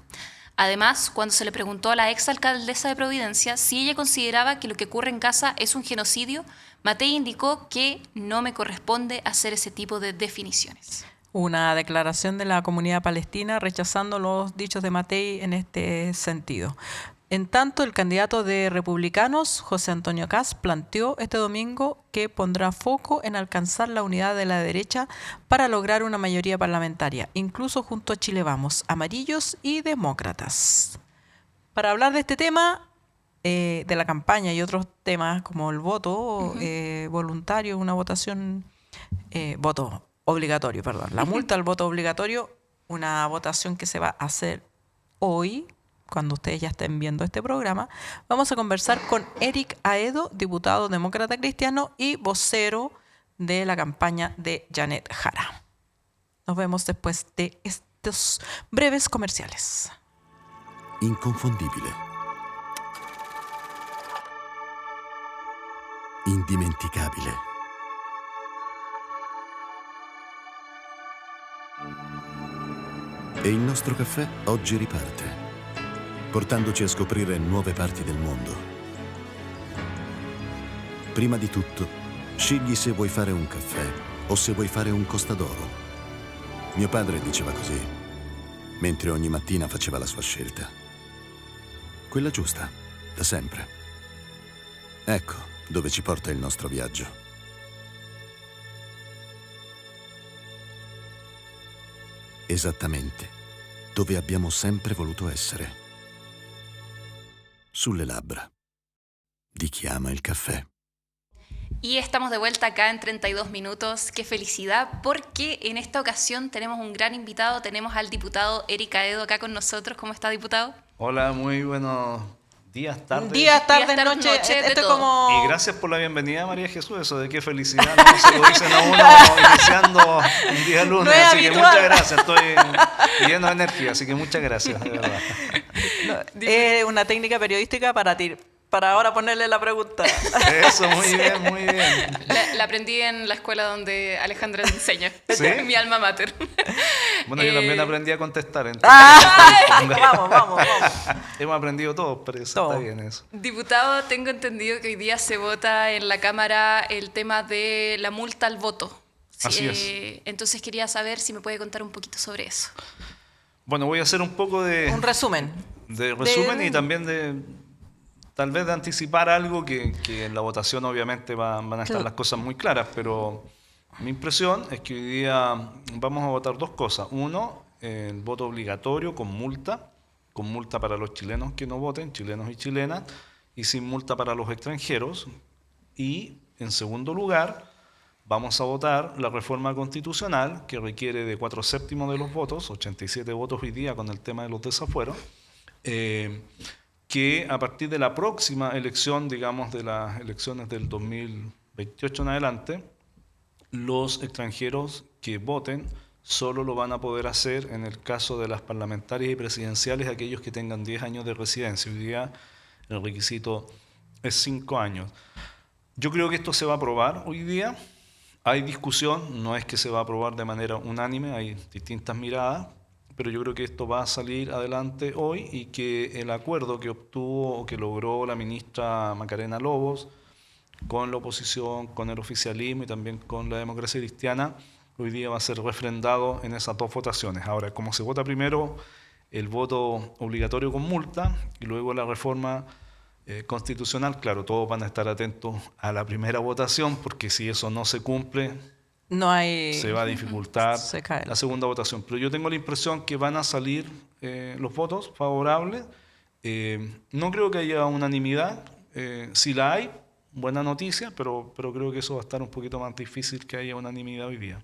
Además, cuando se le preguntó a la exalcaldesa de Providencia si ella consideraba que lo que ocurre en Gaza es un genocidio, Matei indicó que no me corresponde hacer ese tipo de definiciones. Una declaración de la comunidad palestina rechazando los dichos de Matei en este sentido. En tanto, el candidato de Republicanos, José Antonio Kast, planteó este domingo que pondrá foco en alcanzar la unidad de la derecha para lograr una mayoría parlamentaria, incluso junto a Chile Vamos, amarillos y demócratas. Para hablar de este tema, de la campaña y otros temas como el voto voluntario, una votación, voto obligatorio, perdón, la multa al voto obligatorio, una votación que se va a hacer hoy, cuando ustedes ya estén viendo este programa. Vamos a conversar con Eric Aedo, diputado demócrata cristiano y vocero de la campaña de Janet Jara. Nos vemos después de estos breves comerciales. Inconfondibile. Indimenticabile. E il nostro caffè oggi riparte, portandoci a scoprire nuove parti del mondo. Prima di tutto, scegli se vuoi fare un caffè o se vuoi fare un costadoro. Mio padre diceva così, mentre ogni mattina faceva la sua scelta. Quella giusta, da sempre. Ecco dove ci porta il nostro viaggio. Esattamente dove abbiamo sempre voluto essere. Sulle labbra di chi ama il caffè. Y estamos de vuelta acá en 32 minutos. Qué felicidad, porque en esta ocasión tenemos un gran invitado. Tenemos al diputado Eric Aedo acá con nosotros. ¿Cómo está, diputado? Hola, muy buenos días, tardes. Días, tardes, Días, tardes, noche. noche, de Esto es todo. como... Y gracias por la bienvenida, María Jesús. Eso de qué felicidad, no se lo dicen a uno iniciando un día lunes. No es así habitual. que muchas gracias. Estoy lleno de energía, así que muchas gracias, de verdad. Es una técnica periodística para ahora ponerle la pregunta. Eso, muy bien, muy bien. La aprendí en la escuela donde Alejandra enseña. ¿Sí? Mi alma mater. Bueno, yo también aprendí a contestar. Entonces, Vamos. hemos aprendido todos, pero eso Todo. está bien eso. Diputado, tengo entendido que hoy día se vota en la Cámara el tema de la multa al voto. Así es. Entonces quería saber si me puede contar un poquito sobre eso. Bueno, voy a hacer un poco Un resumen. de resumen y también tal vez de anticipar algo que en la votación obviamente van a estar las cosas muy claras, pero mi impresión es que hoy día vamos a votar dos cosas. Uno, el voto obligatorio con multa para los chilenos que no voten, chilenos y chilenas, y sin multa para los extranjeros. Y en segundo lugar, vamos a votar la reforma constitucional que requiere de 4/7 de los votos, 87 votos hoy día con el tema de los desafueros, que a partir de la próxima elección, digamos de las elecciones del 2028 en adelante, los extranjeros que voten solo lo van a poder hacer en el caso de las parlamentarias y presidenciales, aquellos que tengan 10 años de residencia. Hoy día el requisito es 5 años. Yo creo que esto se va a aprobar hoy día. Hay discusión, no es que se va a aprobar de manera unánime, hay distintas miradas, pero yo creo que esto va a salir adelante hoy y que el acuerdo que obtuvo o que logró la ministra Macarena Lobos con la oposición, con el oficialismo y también con la democracia cristiana, hoy día va a ser refrendado en esas dos votaciones. Ahora, como se vota primero el voto obligatorio con multa y luego la reforma constitucional. Claro, todos van a estar atentos a la primera votación, porque si eso no se cumple, No hay... se va a dificultar Se cae. la segunda votación. Pero yo tengo la impresión que van a salir los votos favorables. No creo que haya unanimidad. Si la hay, buena noticia, pero creo que eso va a estar un poquito más difícil que haya unanimidad hoy día.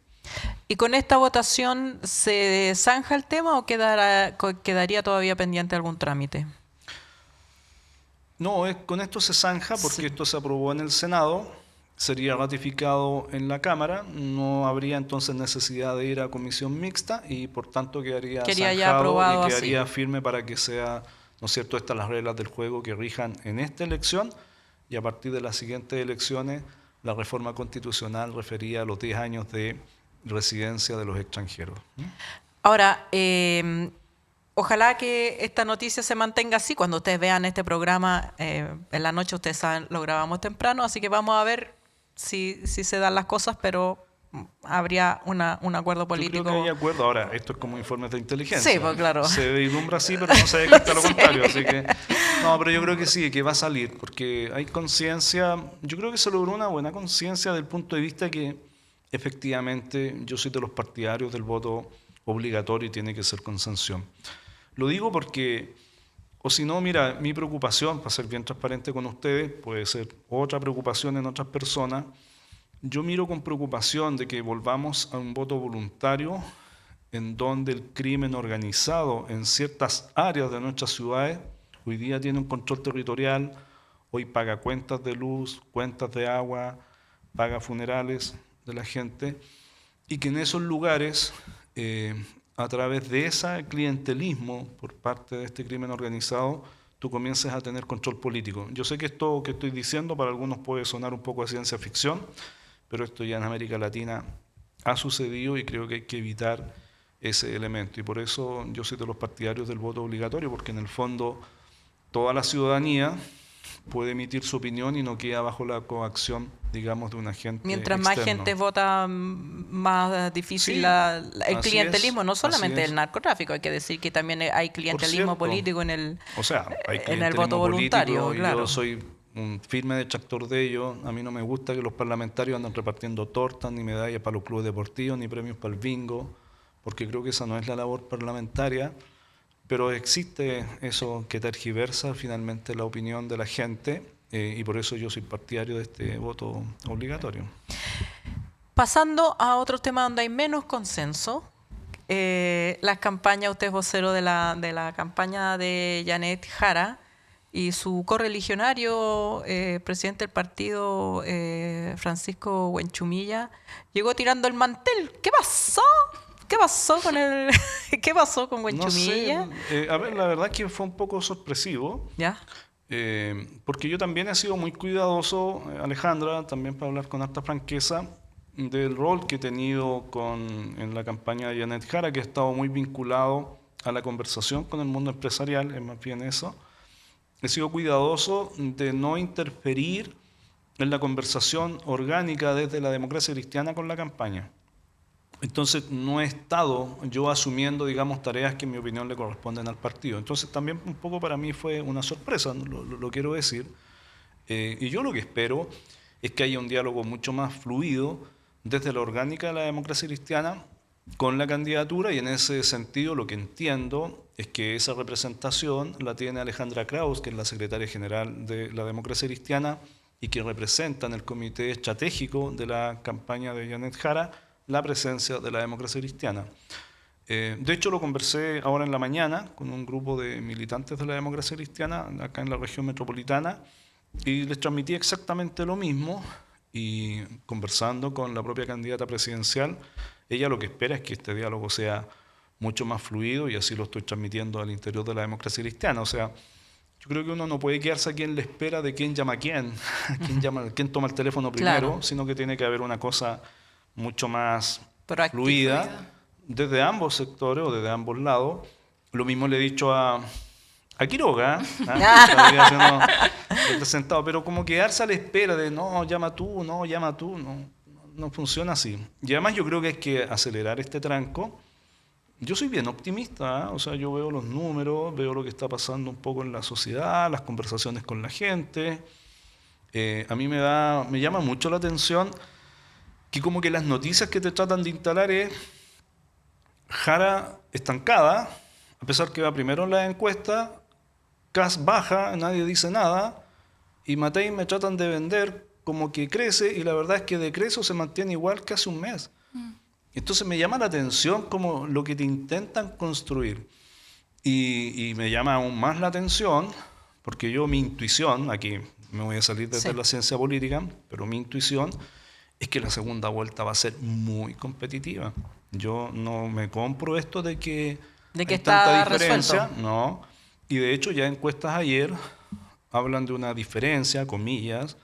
¿Y con esta votación se zanja el tema o quedaría todavía pendiente algún trámite? No, con esto se zanja porque esto se aprobó en el Senado, sería ratificado en la Cámara, no habría entonces necesidad de ir a comisión mixta y por tanto quedaría Ya zanjado aprobado y quedaría así. firme para que sea, ¿no es cierto?, estas las reglas del juego que rijan en esta elección, y a partir de las siguientes elecciones la reforma constitucional refería a los 10 años de residencia de los extranjeros. Ahora, ojalá que esta noticia se mantenga así. Cuando ustedes vean este programa en la noche, ustedes saben, lo grabamos temprano, así que vamos a ver si se dan las cosas, pero habría un acuerdo político. Yo creo que hay acuerdo. Ahora, esto es como informes de inteligencia. Sí, pues claro. Se vislumbra así, pero no se descarta lo contrario. Así que, no, pero yo creo que sí, que va a salir, porque hay conciencia. Yo creo que se logró una buena conciencia del punto de vista que efectivamente yo soy de los partidarios del voto obligatorio y tiene que ser con sanción. Lo digo porque, o si no, mira, mi preocupación, para ser bien transparente con ustedes, puede ser otra preocupación en otras personas. Yo miro con preocupación de que volvamos a un voto voluntario en donde el crimen organizado en ciertas áreas de nuestras ciudades hoy día tiene un control territorial, hoy paga cuentas de luz, cuentas de agua, paga funerales de la gente, y que en esos lugares, a través de ese clientelismo por parte de este crimen organizado, tú comiences a tener control político. Yo sé que esto que estoy diciendo para algunos puede sonar un poco a ciencia ficción, pero esto ya en América Latina ha sucedido y creo que hay que evitar ese elemento. Y por eso yo soy de los partidarios del voto obligatorio, porque en el fondo toda la ciudadanía puede emitir su opinión y no queda bajo la coacción, digamos, de un agente Mientras más externo. gente vota, más difícil Sí, el así clientelismo, es, no solamente así es. el narcotráfico, hay que decir que también hay clientelismo cierto. político en el, O sea, hay en el clientelismo voto voluntario, político, y claro. yo soy un firme detractor de ello. A mí no me gusta que los parlamentarios anden repartiendo tortas, ni medallas para los clubes deportivos, ni premios para el bingo, porque creo que esa no es la labor parlamentaria. Pero existe eso que tergiversa finalmente la opinión de la gente, y por eso yo soy partidario de este voto obligatorio. Pasando a otro tema donde hay menos consenso, las campañas, usted es vocero de la campaña de Janet Jara y su correligionario, presidente del partido, Francisco Buenchumilla, llegó tirando el mantel. ¿Qué pasó? ¿Qué pasó con ¿Qué pasó con Buenchumilla? No sé, a ver, la verdad es que fue un poco sorpresivo. ¿Ya? Porque yo también he sido muy cuidadoso, Alejandra, también para hablar con harta franqueza, del rol que he tenido en la campaña de Janet Jara, que ha estado muy vinculado a la conversación con el mundo empresarial, es más bien eso. He sido cuidadoso de no interferir en la conversación orgánica desde la democracia cristiana con la campaña. Entonces no he estado yo asumiendo, digamos, tareas que en mi opinión le corresponden al partido. Entonces también un poco para mí fue una sorpresa, lo quiero decir. Y yo lo que espero es que haya un diálogo mucho más fluido desde la orgánica de la democracia cristiana con la candidatura, y en ese sentido lo que entiendo es que esa representación la tiene Alejandra Kraus, que es la secretaria general de la democracia cristiana y que representa en el comité estratégico de la campaña de Janet Jara la presencia de la democracia cristiana. De hecho, lo conversé ahora en la mañana con un grupo de militantes de la democracia cristiana acá en la región metropolitana y les transmití exactamente lo mismo, y conversando con la propia candidata presidencial, ella lo que espera es que este diálogo sea mucho más fluido, y así lo estoy transmitiendo al interior de la democracia cristiana. O sea, yo creo que uno no puede quedarse aquí en la espera de quién llama a quién, quién toma el teléfono primero, Claro. sino que tiene que haber una cosa mucho más Proactiva. fluida desde ambos sectores o desde ambos lados. Lo mismo le he dicho a Quiroga, todavía siendo representado, pero como quedarse a la espera de no, llama tú, no funciona así. Y además yo creo que hay que acelerar este tranco. Yo soy bien optimista, ¿eh? O sea, yo veo los números, veo lo que está pasando un poco en la sociedad, las conversaciones con la gente. A mí me llama mucho la atención que como que las noticias que te tratan de instalar es Jara estancada, a pesar que va primero en la encuesta, Kast baja, nadie dice nada, y Matei me tratan de vender como que crece, y la verdad es que de crecer se mantiene igual que hace un mes. Entonces me llama la atención como lo que te intentan construir. Y me llama aún más la atención, porque mi intuición, aquí me voy a salir desde la ciencia política, pero mi intuición es que la segunda vuelta va a ser muy competitiva. Yo no me compro esto de que hay está tanta diferencia. resuelto. No. Y de hecho ya encuestas ayer hablan de una diferencia, comillas,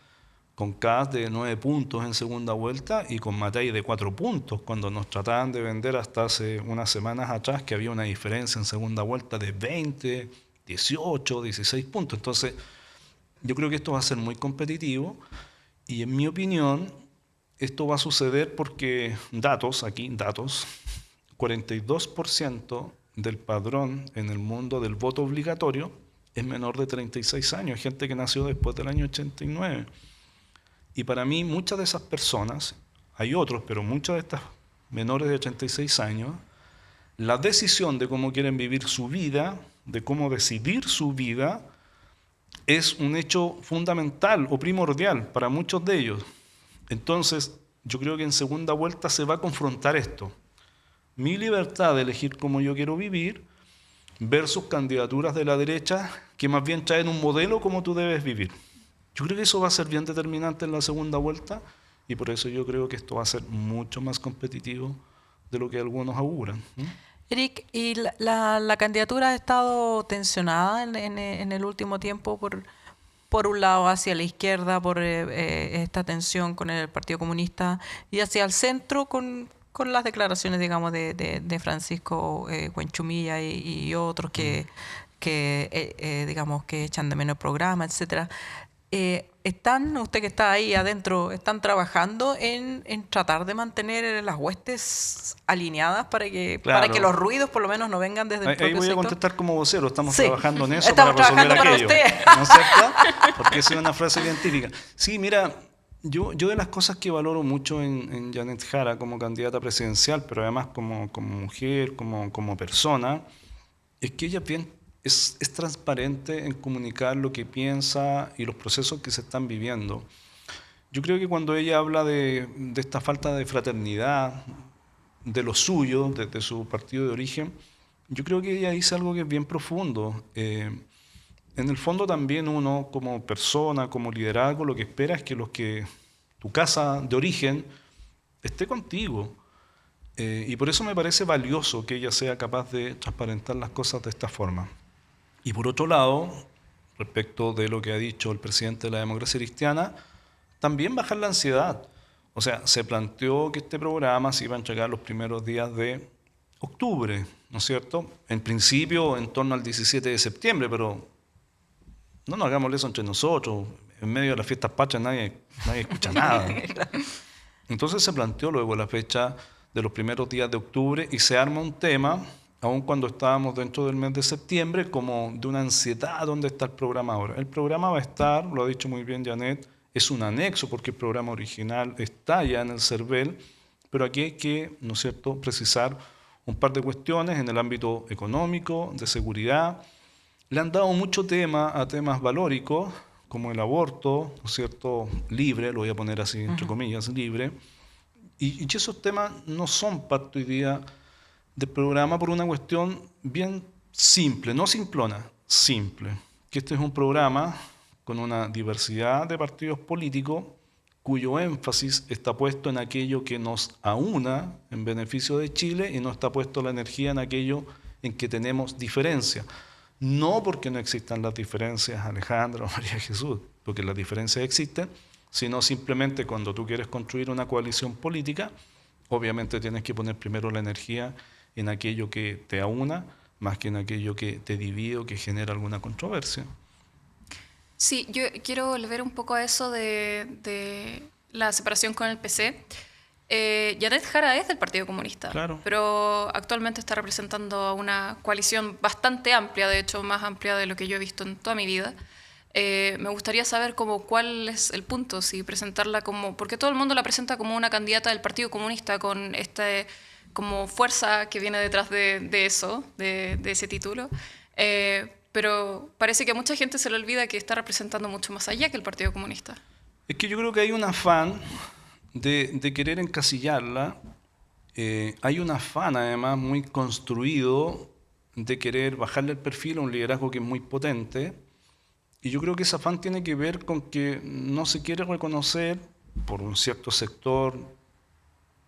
con Kast de 9 puntos en segunda vuelta y con Matei de 4 puntos, cuando nos trataban de vender hasta hace unas semanas atrás que había una diferencia en segunda vuelta de 20, 18, 16 puntos. Entonces, yo creo que esto va a ser muy competitivo y en mi opinión, esto va a suceder porque datos, 42% del padrón en el mundo del voto obligatorio es menor de 36 años, gente que nació después del año 89. Y para mí muchas de esas personas, hay otros, pero muchas de estas menores de 86 años, la decisión de cómo quieren vivir su vida, de cómo decidir su vida, es un hecho fundamental o primordial para muchos de ellos. Entonces, yo creo que en segunda vuelta se va a confrontar esto. Mi libertad de elegir cómo yo quiero vivir versus candidaturas de la derecha que más bien traen un modelo como tú debes vivir. Yo creo que eso va a ser bien determinante en la segunda vuelta y por eso yo creo que esto va a ser mucho más competitivo de lo que algunos auguran. Eric, ¿y la candidatura ha estado tensionada en el último tiempo por un lado hacia la izquierda, por esta tensión con el Partido Comunista, y hacia el centro con las declaraciones, digamos, de Francisco Buenchumilla y otros que digamos, que echan de menos el programa, etcétera? Usted que está ahí adentro, ¿están trabajando en tratar de mantener las huestes alineadas para que los ruidos por lo menos no vengan desde el propio sector? Ahí voy a contestar como vocero, estamos Sí, trabajando en eso estamos para resolver trabajando aquello. para usted. ¿No es cierto? Porque esa es una frase bien típica. Sí, mira, yo de las cosas que valoro mucho en Janet Jara como candidata presidencial, pero además como mujer, como persona, es que ella es transparente en comunicar lo que piensa y los procesos que se están viviendo. Yo creo que cuando ella habla de esta falta de fraternidad, de lo suyo, de su partido de origen, yo creo que ella dice algo que es bien profundo. En el fondo también uno como persona, como liderazgo, lo que espera es que tu casa de origen esté contigo. Y por eso me parece valioso que ella sea capaz de transparentar las cosas de esta forma. Y por otro lado, respecto de lo que ha dicho el presidente de la Democracia Cristiana, también bajar la ansiedad. O sea, se planteó que este programa se iba a entregar los primeros días de octubre, ¿no es cierto? En principio en torno al 17 de septiembre, pero no nos hagamos eso entre nosotros. En medio de las fiestas patrias nadie escucha nada. Entonces se planteó luego la fecha de los primeros días de octubre y se arma un tema, aun cuando estábamos dentro del mes de septiembre, como de una ansiedad. ¿Dónde está el programa ahora? El programa va a estar, lo ha dicho muy bien Janet, es un anexo porque el programa original está ya en el CERVEL, pero aquí hay que, ¿no es cierto?, precisar un par de cuestiones en el ámbito económico, de seguridad. Le han dado mucho tema a temas valóricos, como el aborto, ¿no es cierto?, libre, lo voy a poner así entre comillas, libre, y esos temas no son parte hoy día del programa por una cuestión bien simple, no simplona, simple, que este es un programa con una diversidad de partidos políticos cuyo énfasis está puesto en aquello que nos aúna en beneficio de Chile y no está puesto la energía en aquello en que tenemos diferencia. No porque no existan las diferencias, Alejandra o María Jesús, porque las diferencias existen, sino simplemente cuando tú quieres construir una coalición política, obviamente tienes que poner primero la energía en aquello que te aúna, más que en aquello que te divide o que genera alguna controversia. Sí, yo quiero volver un poco a eso de la separación con el PC. Janet Jara es del Partido Comunista, Claro. pero actualmente está representando a una coalición bastante amplia, de hecho más amplia de lo que yo he visto en toda mi vida. Me gustaría saber cuál es el punto, si presentarla como... Porque todo el mundo la presenta como una candidata del Partido Comunista con como fuerza que viene detrás de eso, de ese título. Pero parece que a mucha gente se le olvida que está representando mucho más allá que el Partido Comunista. Es que yo creo que hay un afán de querer encasillarla. Hay un afán además muy construido de querer bajarle el perfil a un liderazgo que es muy potente. Y yo creo que ese afán tiene que ver con que no se quiere reconocer por un cierto sector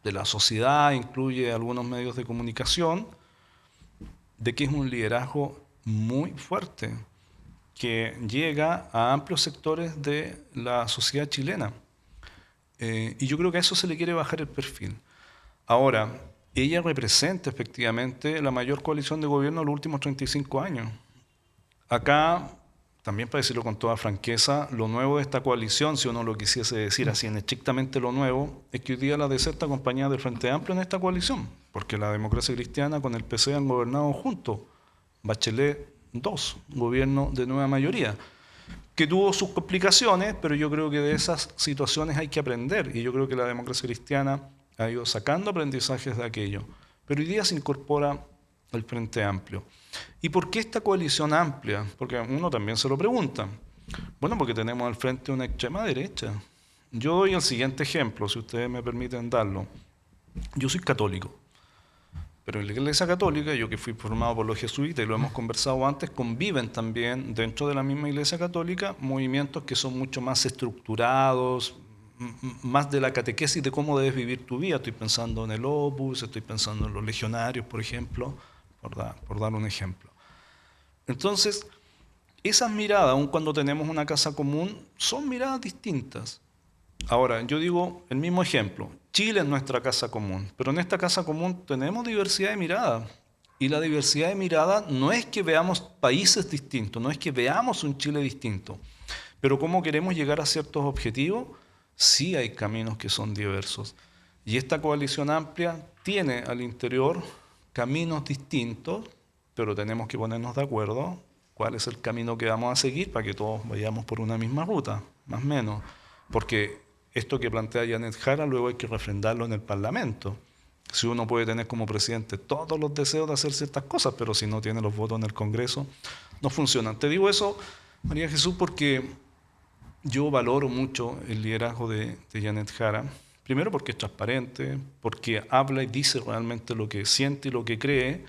de la sociedad, incluye algunos medios de comunicación, de que es un liderazgo muy fuerte, que llega a amplios sectores de la sociedad chilena. Y yo creo que a eso se le quiere bajar el perfil. Ahora, ella representa efectivamente la mayor coalición de gobierno de los últimos 35 años. Acá, también para decirlo con toda franqueza, lo nuevo de esta coalición, si uno lo quisiese decir así en estrictamente lo nuevo, es que hoy día la DC está acompañada del Frente Amplio en esta coalición, porque la Democracia Cristiana con el PC han gobernado juntos. Bachelet 2, gobierno de nueva mayoría, que tuvo sus complicaciones, pero yo creo que de esas situaciones hay que aprender, y yo creo que la Democracia Cristiana ha ido sacando aprendizajes de aquello. Pero hoy día se incorpora el Frente Amplio. ¿Y por qué esta coalición amplia? Porque uno también se lo pregunta. Bueno, porque tenemos al frente una extrema derecha. Yo doy el siguiente ejemplo, si ustedes me permiten darlo. Yo soy católico, pero en la Iglesia Católica, yo que fui formado por los jesuitas y lo hemos conversado antes, conviven también dentro de la misma Iglesia Católica movimientos que son mucho más estructurados, más de la catequesis de cómo debes vivir tu vida. Estoy pensando en el Opus, estoy pensando en los legionarios, por ejemplo, por dar un ejemplo. Entonces, esas miradas, aun cuando tenemos una casa común, son miradas distintas. Ahora, yo digo el mismo ejemplo. Chile es nuestra casa común, pero en esta casa común tenemos diversidad de miradas. Y la diversidad de miradas no es que veamos países distintos, no es que veamos un Chile distinto. Pero cómo queremos llegar a ciertos objetivos, sí hay caminos que son diversos. Y esta coalición amplia tiene al interior caminos distintos, pero tenemos que ponernos de acuerdo cuál es el camino que vamos a seguir para que todos vayamos por una misma ruta, más o menos. Porque esto que plantea Janet Jara luego hay que refrendarlo en el Parlamento. Si uno puede tener como presidente todos los deseos de hacer ciertas cosas, pero si no tiene los votos en el Congreso, no funcionan. Te digo eso, María Jesús, porque yo valoro mucho el liderazgo de Janet Jara. Primero porque es transparente, porque habla y dice realmente lo que siente y lo que cree,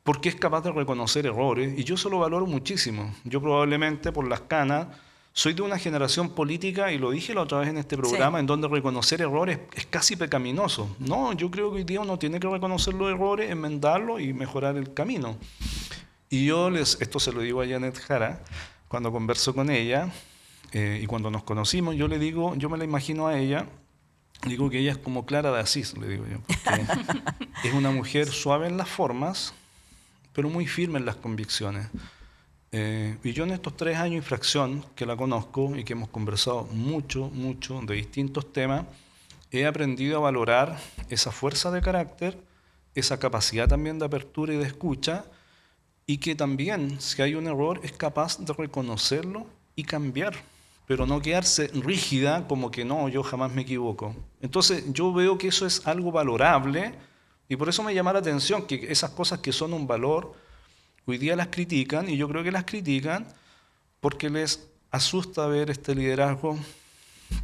porque es capaz de reconocer errores, y yo eso lo valoro muchísimo. Yo probablemente por las canas soy de una generación política, y lo dije la otra vez en este programa, sí, en donde reconocer errores es casi pecaminoso. No, yo creo que hoy día uno tiene que reconocer los errores, enmendarlos y mejorar el camino. Y yo esto se lo digo a Janet Jara, cuando converso con ella, y cuando nos conocimos, yo me la imagino a ella, digo que ella es como Clara de Asís, le digo yo, porque es una mujer suave en las formas, pero muy firme en las convicciones. Y yo en estos 3 años y fracción que la conozco y que hemos conversado mucho de distintos temas, he aprendido a valorar esa fuerza de carácter, esa capacidad también de apertura y de escucha, y que también, si hay un error, es capaz de reconocerlo y cambiar, pero no quedarse rígida como que no, yo jamás me equivoco. Entonces yo veo que eso es algo valorable, y por eso me llama la atención que esas cosas que son un valor, hoy día las critican, y yo creo que las critican porque les asusta ver este liderazgo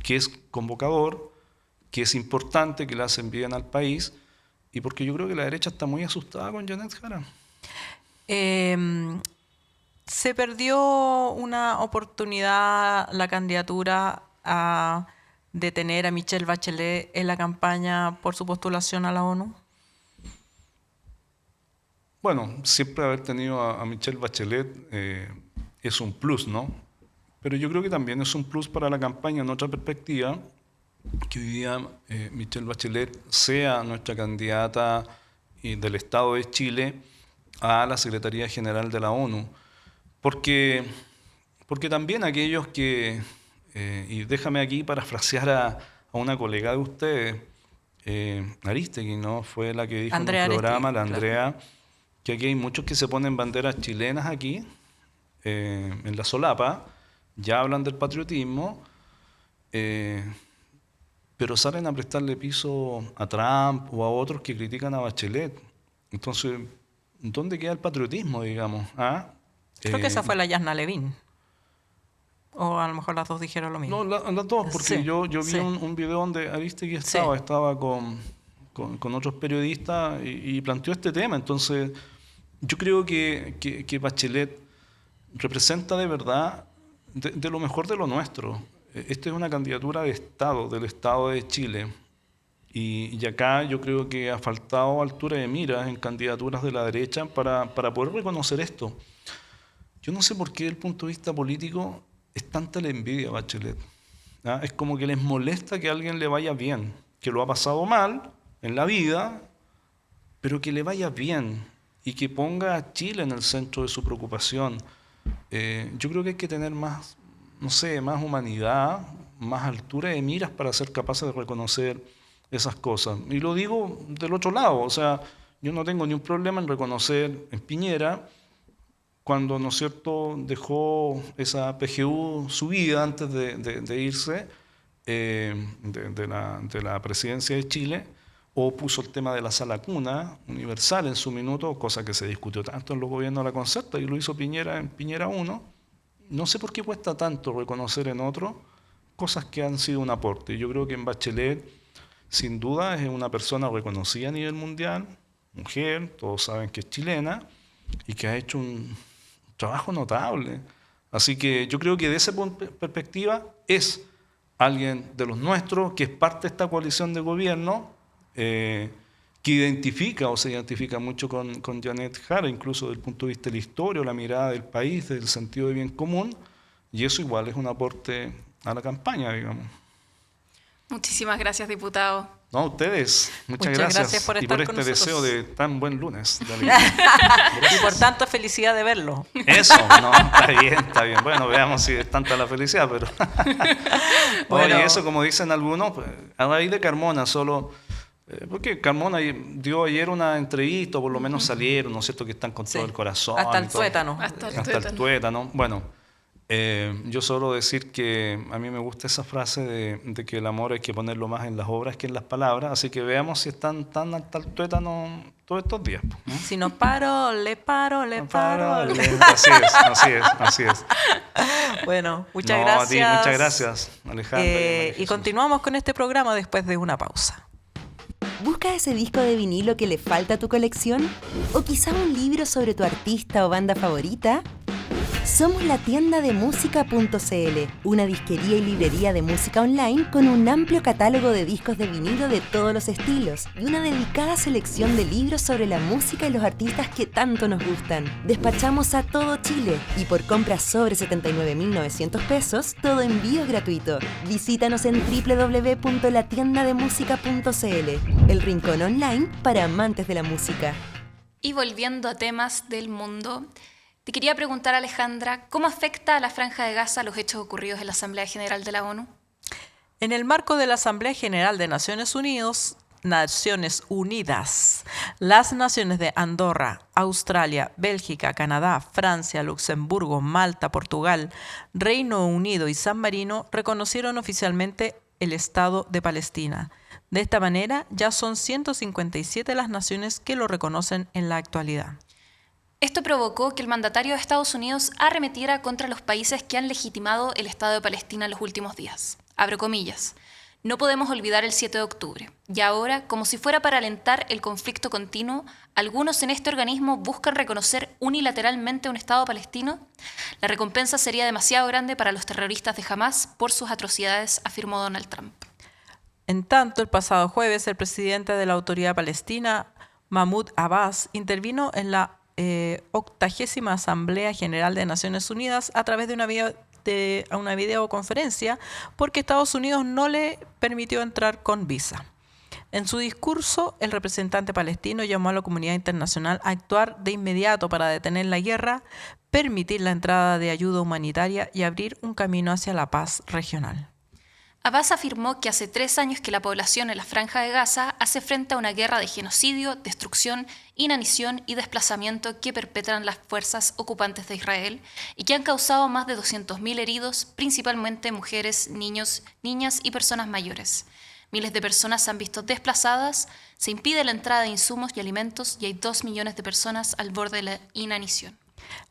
que es convocador, que es importante, que le hacen bien al país, y porque yo creo que la derecha está muy asustada con Janet Jara. Se perdió una oportunidad la candidatura a detener a Michelle Bachelet en la campaña por su postulación a la ONU. Bueno, siempre haber tenido a Michelle Bachelet es un plus, ¿no? Pero yo creo que también es un plus para la campaña en otra perspectiva, que hoy día Michelle Bachelet sea nuestra candidata del Estado de Chile a la Secretaría General de la ONU. Porque también aquellos que, y déjame aquí parafrasear a una colega de ustedes, Aristegui, ¿no? Fue la que dijo Andrea en un programa, la Aristegui, claro. Andrea, que aquí hay muchos que se ponen banderas chilenas aquí, en la solapa, ya hablan del patriotismo, pero salen a prestarle piso a Trump o a otros que critican a Bachelet. Entonces, ¿dónde queda el patriotismo, digamos? ¿Ah? Creo que esa fue la Yasna Levin. O a lo mejor las dos dijeron lo mismo. No, las dos, porque Sí, yo vi sí. un video donde Aristegui Sí. estaba con otros periodistas y planteó este tema. Entonces, yo creo que Bachelet representa de verdad de lo mejor de lo nuestro. Esta es una candidatura de Estado, del Estado de Chile. Y acá yo creo que ha faltado altura de miras en candidaturas de la derecha para poder reconocer esto. Yo no sé por qué desde el punto de vista político es tanta la envidia a Bachelet. ¿Ah? Es como que les molesta que a alguien le vaya bien, que lo ha pasado mal en la vida, pero que le vaya bien y que ponga a Chile en el centro de su preocupación. Yo creo que hay que tener más, no sé, más humanidad, más altura de miras para ser capaces de reconocer esas cosas. Y lo digo del otro lado, o sea, yo no tengo ni un problema en reconocer en Piñera, cuando, ¿no es cierto?, dejó esa PGU subida antes de irse de la presidencia de Chile, o puso el tema de la sala cuna universal en su minuto, cosa que se discutió tanto en los gobiernos de la Concerta, y lo hizo Piñera en Piñera 1. No sé por qué cuesta tanto reconocer en otros cosas que han sido un aporte. Yo creo que en Bachelet, sin duda, es una persona reconocida a nivel mundial, mujer, todos saben que es chilena, y que ha hecho un trabajo notable. Así que yo creo que de esa perspectiva es alguien de los nuestros, que es parte de esta coalición de gobierno, que identifica o se identifica mucho con Janet Jara, incluso desde el punto de vista de la historia, la mirada del país, del sentido de bien común, y eso igual es un aporte a la campaña, digamos. Muchísimas gracias, diputado. No, a ustedes, muchas Muchas gracias por y estar por con este nosotros. deseo de tan buen lunes. De alegría. Y por tanto, felicidad de verlo. Eso, no, está bien. Bueno, veamos si es tanta la felicidad, pero... Bueno. Oye, eso como dicen algunos, pues, a raíz de Carmona solo... porque Carmona dio ayer una entrevista, o por lo menos salieron, ¿no es cierto?, que están con todo Sí. el corazón. Hasta y el todo. tuétano. Hasta el Hasta el tuétano. tuétano. Bueno, yo solo decir que a mí me gusta esa frase de que el amor hay que ponerlo más en las obras que en las palabras, así que veamos si están tan hasta el tuétano todos estos días. Si no paro, le paro. Así es. Bueno, muchas No, gracias. a ti, muchas gracias, Alejandra. María Y Jesús. continuamos con este programa después de una pausa. ¿Buscas ese disco de vinilo que le falta a tu colección? ¿O quizá un libro sobre tu artista o banda favorita? Somos la tienda de música.cl, una disquería y librería de música online con un amplio catálogo de discos de vinilo de todos los estilos y una dedicada selección de libros sobre la música y los artistas que tanto nos gustan. Despachamos a todo Chile y por compras sobre 79.900 pesos, todo envío es gratuito. Visítanos en www.latiendademusica.cl, el rincón online para amantes de la música. Y volviendo a temas del mundo, te quería preguntar, Alejandra, ¿cómo afecta a la Franja de Gaza los hechos ocurridos en la Asamblea General de la ONU? En el marco de la Asamblea General de Naciones Unidas, las naciones de Andorra, Australia, Bélgica, Canadá, Francia, Luxemburgo, Malta, Portugal, Reino Unido y San Marino reconocieron oficialmente el Estado de Palestina. De esta manera, ya son 157 las naciones que lo reconocen en la actualidad. Esto provocó que el mandatario de Estados Unidos arremetiera contra los países que han legitimado el Estado de Palestina en los últimos días. Abro comillas. No podemos olvidar el 7 de octubre. Y ahora, como si fuera para alentar el conflicto continuo, algunos en este organismo buscan reconocer unilateralmente un Estado palestino. La recompensa sería demasiado grande para los terroristas de Hamás por sus atrocidades, afirmó Donald Trump. En tanto, el pasado jueves, el presidente de la Autoridad Palestina, Mahmoud Abbas, intervino en la 80ª Asamblea General de Naciones Unidas a través de una videoconferencia porque Estados Unidos no le permitió entrar con visa. En su discurso, el representante palestino llamó a la comunidad internacional a actuar de inmediato para detener la guerra, permitir la entrada de ayuda humanitaria y abrir un camino hacia la paz regional. Abbas afirmó que hace 3 años que la población en la Franja de Gaza hace frente a una guerra de genocidio, destrucción, inanición y desplazamiento que perpetran las fuerzas ocupantes de Israel y que han causado más de 200.000 heridos, principalmente mujeres, niños, niñas y personas mayores. Miles de personas se han visto desplazadas, se impide la entrada de insumos y alimentos y hay 2 millones de personas al borde de la inanición.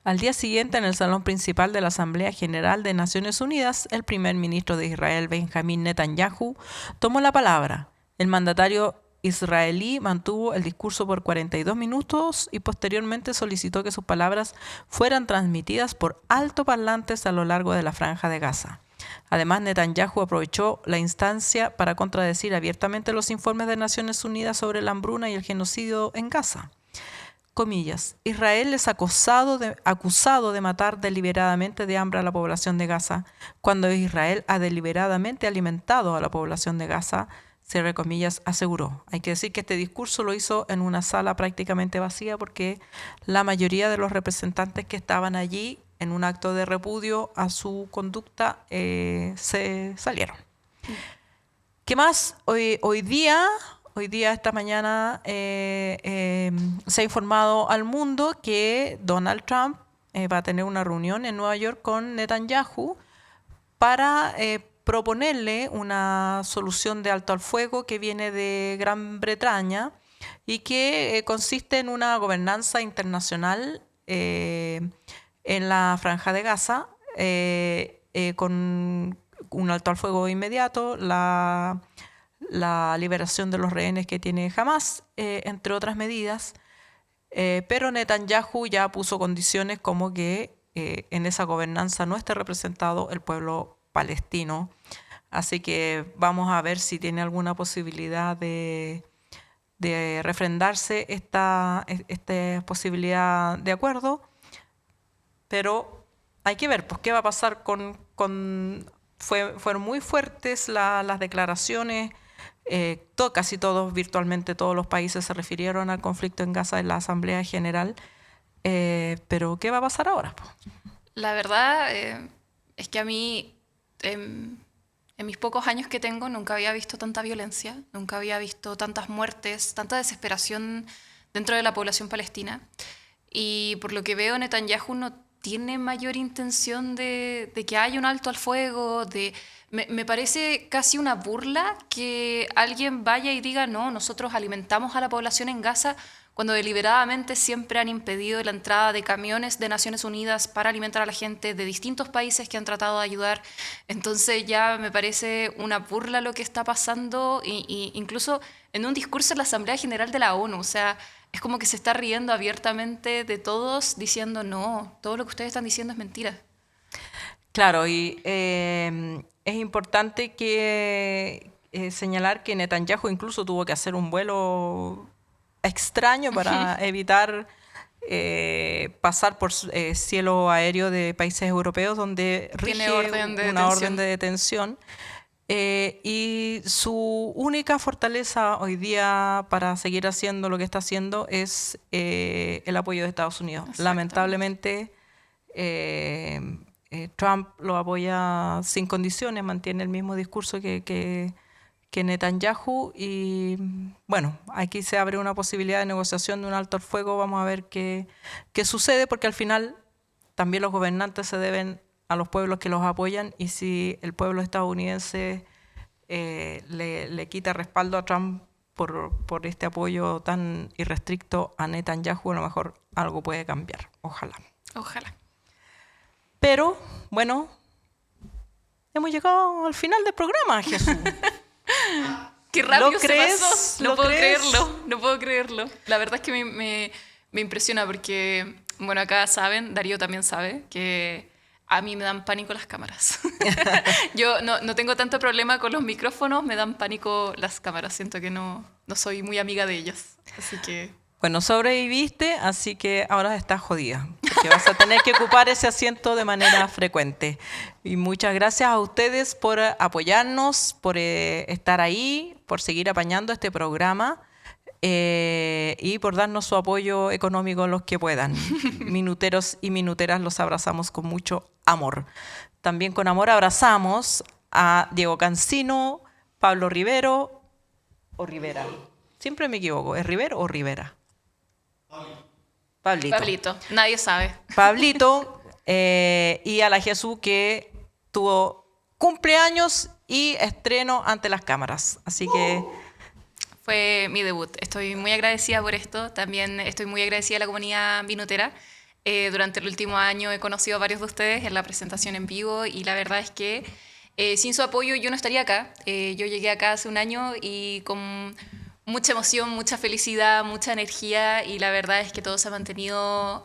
Al día siguiente, en el salón principal de la Asamblea General de Naciones Unidas, el primer ministro de Israel, Benjamín Netanyahu, tomó la palabra. El mandatario israelí mantuvo el discurso por 42 minutos y posteriormente solicitó que sus palabras fueran transmitidas por altoparlantes a lo largo de la Franja de Gaza. Además, Netanyahu aprovechó la instancia para contradecir abiertamente los informes de Naciones Unidas sobre la hambruna y el genocidio en Gaza. Comillas, Israel es acusado de matar deliberadamente de hambre a la población de Gaza, cuando Israel ha deliberadamente alimentado a la población de Gaza, cierre comillas, aseguró. Hay que decir que este discurso lo hizo en una sala prácticamente vacía porque la mayoría de los representantes que estaban allí en un acto de repudio a su conducta se salieron. ¿Qué más? Hoy día, esta mañana, se ha informado al mundo que Donald Trump va a tener una reunión en Nueva York con Netanyahu para proponerle una solución de alto al fuego que viene de Gran Bretaña y que consiste en una gobernanza internacional en la Franja de Gaza con un alto al fuego inmediato, la liberación de los rehenes que tiene Hamas, entre otras medidas, pero Netanyahu ya puso condiciones como que en esa gobernanza no esté representado el pueblo palestino, así que vamos a ver si tiene alguna posibilidad de refrendarse esta posibilidad de acuerdo, pero hay que ver pues, qué va a pasar fueron muy fuertes las declaraciones. Casi todos, virtualmente todos los países se refirieron al conflicto en Gaza en la Asamblea General, pero ¿qué va a pasar ahora? La verdad es que a mí, en mis pocos años que tengo, nunca había visto tanta violencia, nunca había visto tantas muertes, tanta desesperación dentro de la población palestina. Y por lo que veo, Netanyahu no tiene mayor intención de que haya un alto al fuego, me parece casi una burla que alguien vaya y diga, no, nosotros alimentamos a la población en Gaza, cuando deliberadamente siempre han impedido la entrada de camiones de Naciones Unidas para alimentar a la gente de distintos países que han tratado de ayudar. Entonces ya me parece una burla lo que está pasando, y incluso en un discurso en la Asamblea General de la ONU, o sea, es como que se está riendo abiertamente de todos, diciendo, no, todo lo que ustedes están diciendo es mentira. Claro, y es importante que señalar que Netanyahu incluso tuvo que hacer un vuelo extraño para evitar pasar por cielo aéreo de países europeos donde rige una orden de detención. Y su única fortaleza hoy día para seguir haciendo lo que está haciendo es el apoyo de Estados Unidos. Lamentablemente, Trump lo apoya sin condiciones, mantiene el mismo discurso que Netanyahu, y bueno, aquí se abre una posibilidad de negociación de un alto al fuego. Vamos a ver qué sucede, porque al final también los gobernantes se deben a los pueblos que los apoyan, y si el pueblo estadounidense le quita respaldo a Trump por este apoyo tan irrestricto a Netanyahu, a lo mejor algo puede cambiar. Ojalá. Pero, bueno, hemos llegado al final del programa, Jesús. Qué rápido ¿Lo se crees? pasó. ¿Lo crees? No puedo creerlo. La verdad es que me impresiona porque, bueno, acá saben, Darío también sabe, que a mí me dan pánico las cámaras. Yo no tengo tanto problema con los micrófonos, me dan pánico las cámaras. Siento que no soy muy amiga de ellas. Así que... Bueno, sobreviviste, así que ahora estás jodida, porque vas a tener que ocupar ese asiento de manera frecuente. Y muchas gracias a ustedes por apoyarnos, por estar ahí, por seguir apañando este programa y por darnos su apoyo económico los que puedan. Minuteros y minuteras, los abrazamos con mucho amor. También con amor abrazamos a Diego Cancino, Pablo Rivero o Rivera. Siempre me equivoco, ¿es Rivero o Rivera? Pablito. Pablito, nadie sabe. Pablito y a la Jesús, que tuvo cumpleaños y estreno ante las cámaras. Así que Fue mi debut. Estoy muy agradecida por esto. También estoy muy agradecida a la comunidad vinotera. Durante el último año he conocido a varios de ustedes en la presentación en vivo y la verdad es que sin su apoyo yo no estaría acá. Yo llegué acá hace un año y con mucha emoción, mucha felicidad, mucha energía y la verdad es que todo se ha mantenido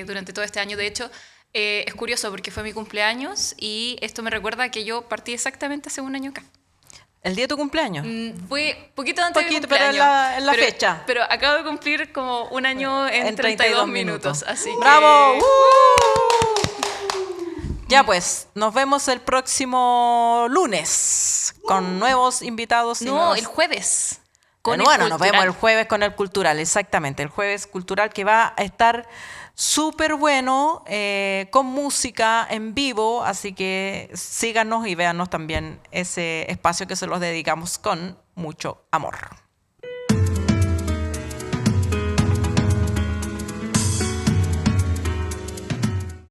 durante todo este año. De hecho, es curioso porque fue mi cumpleaños y esto me recuerda que yo partí exactamente hace un año acá. el día de tu cumpleaños. Fue poquito antes de mi Poquito, pero cumpleaños. en la fecha. Pero acabo de cumplir como un año en 32 minutos. Así que... ¡Bravo! Ya pues, nos vemos el próximo lunes con nuevos invitados. y No, nuevos- el jueves. Bueno, el nos cultural. vemos el jueves con el cultural, exactamente. El jueves cultural que va a estar súper bueno, con música en vivo, así que síganos y véanos también ese espacio que se los dedicamos con mucho amor.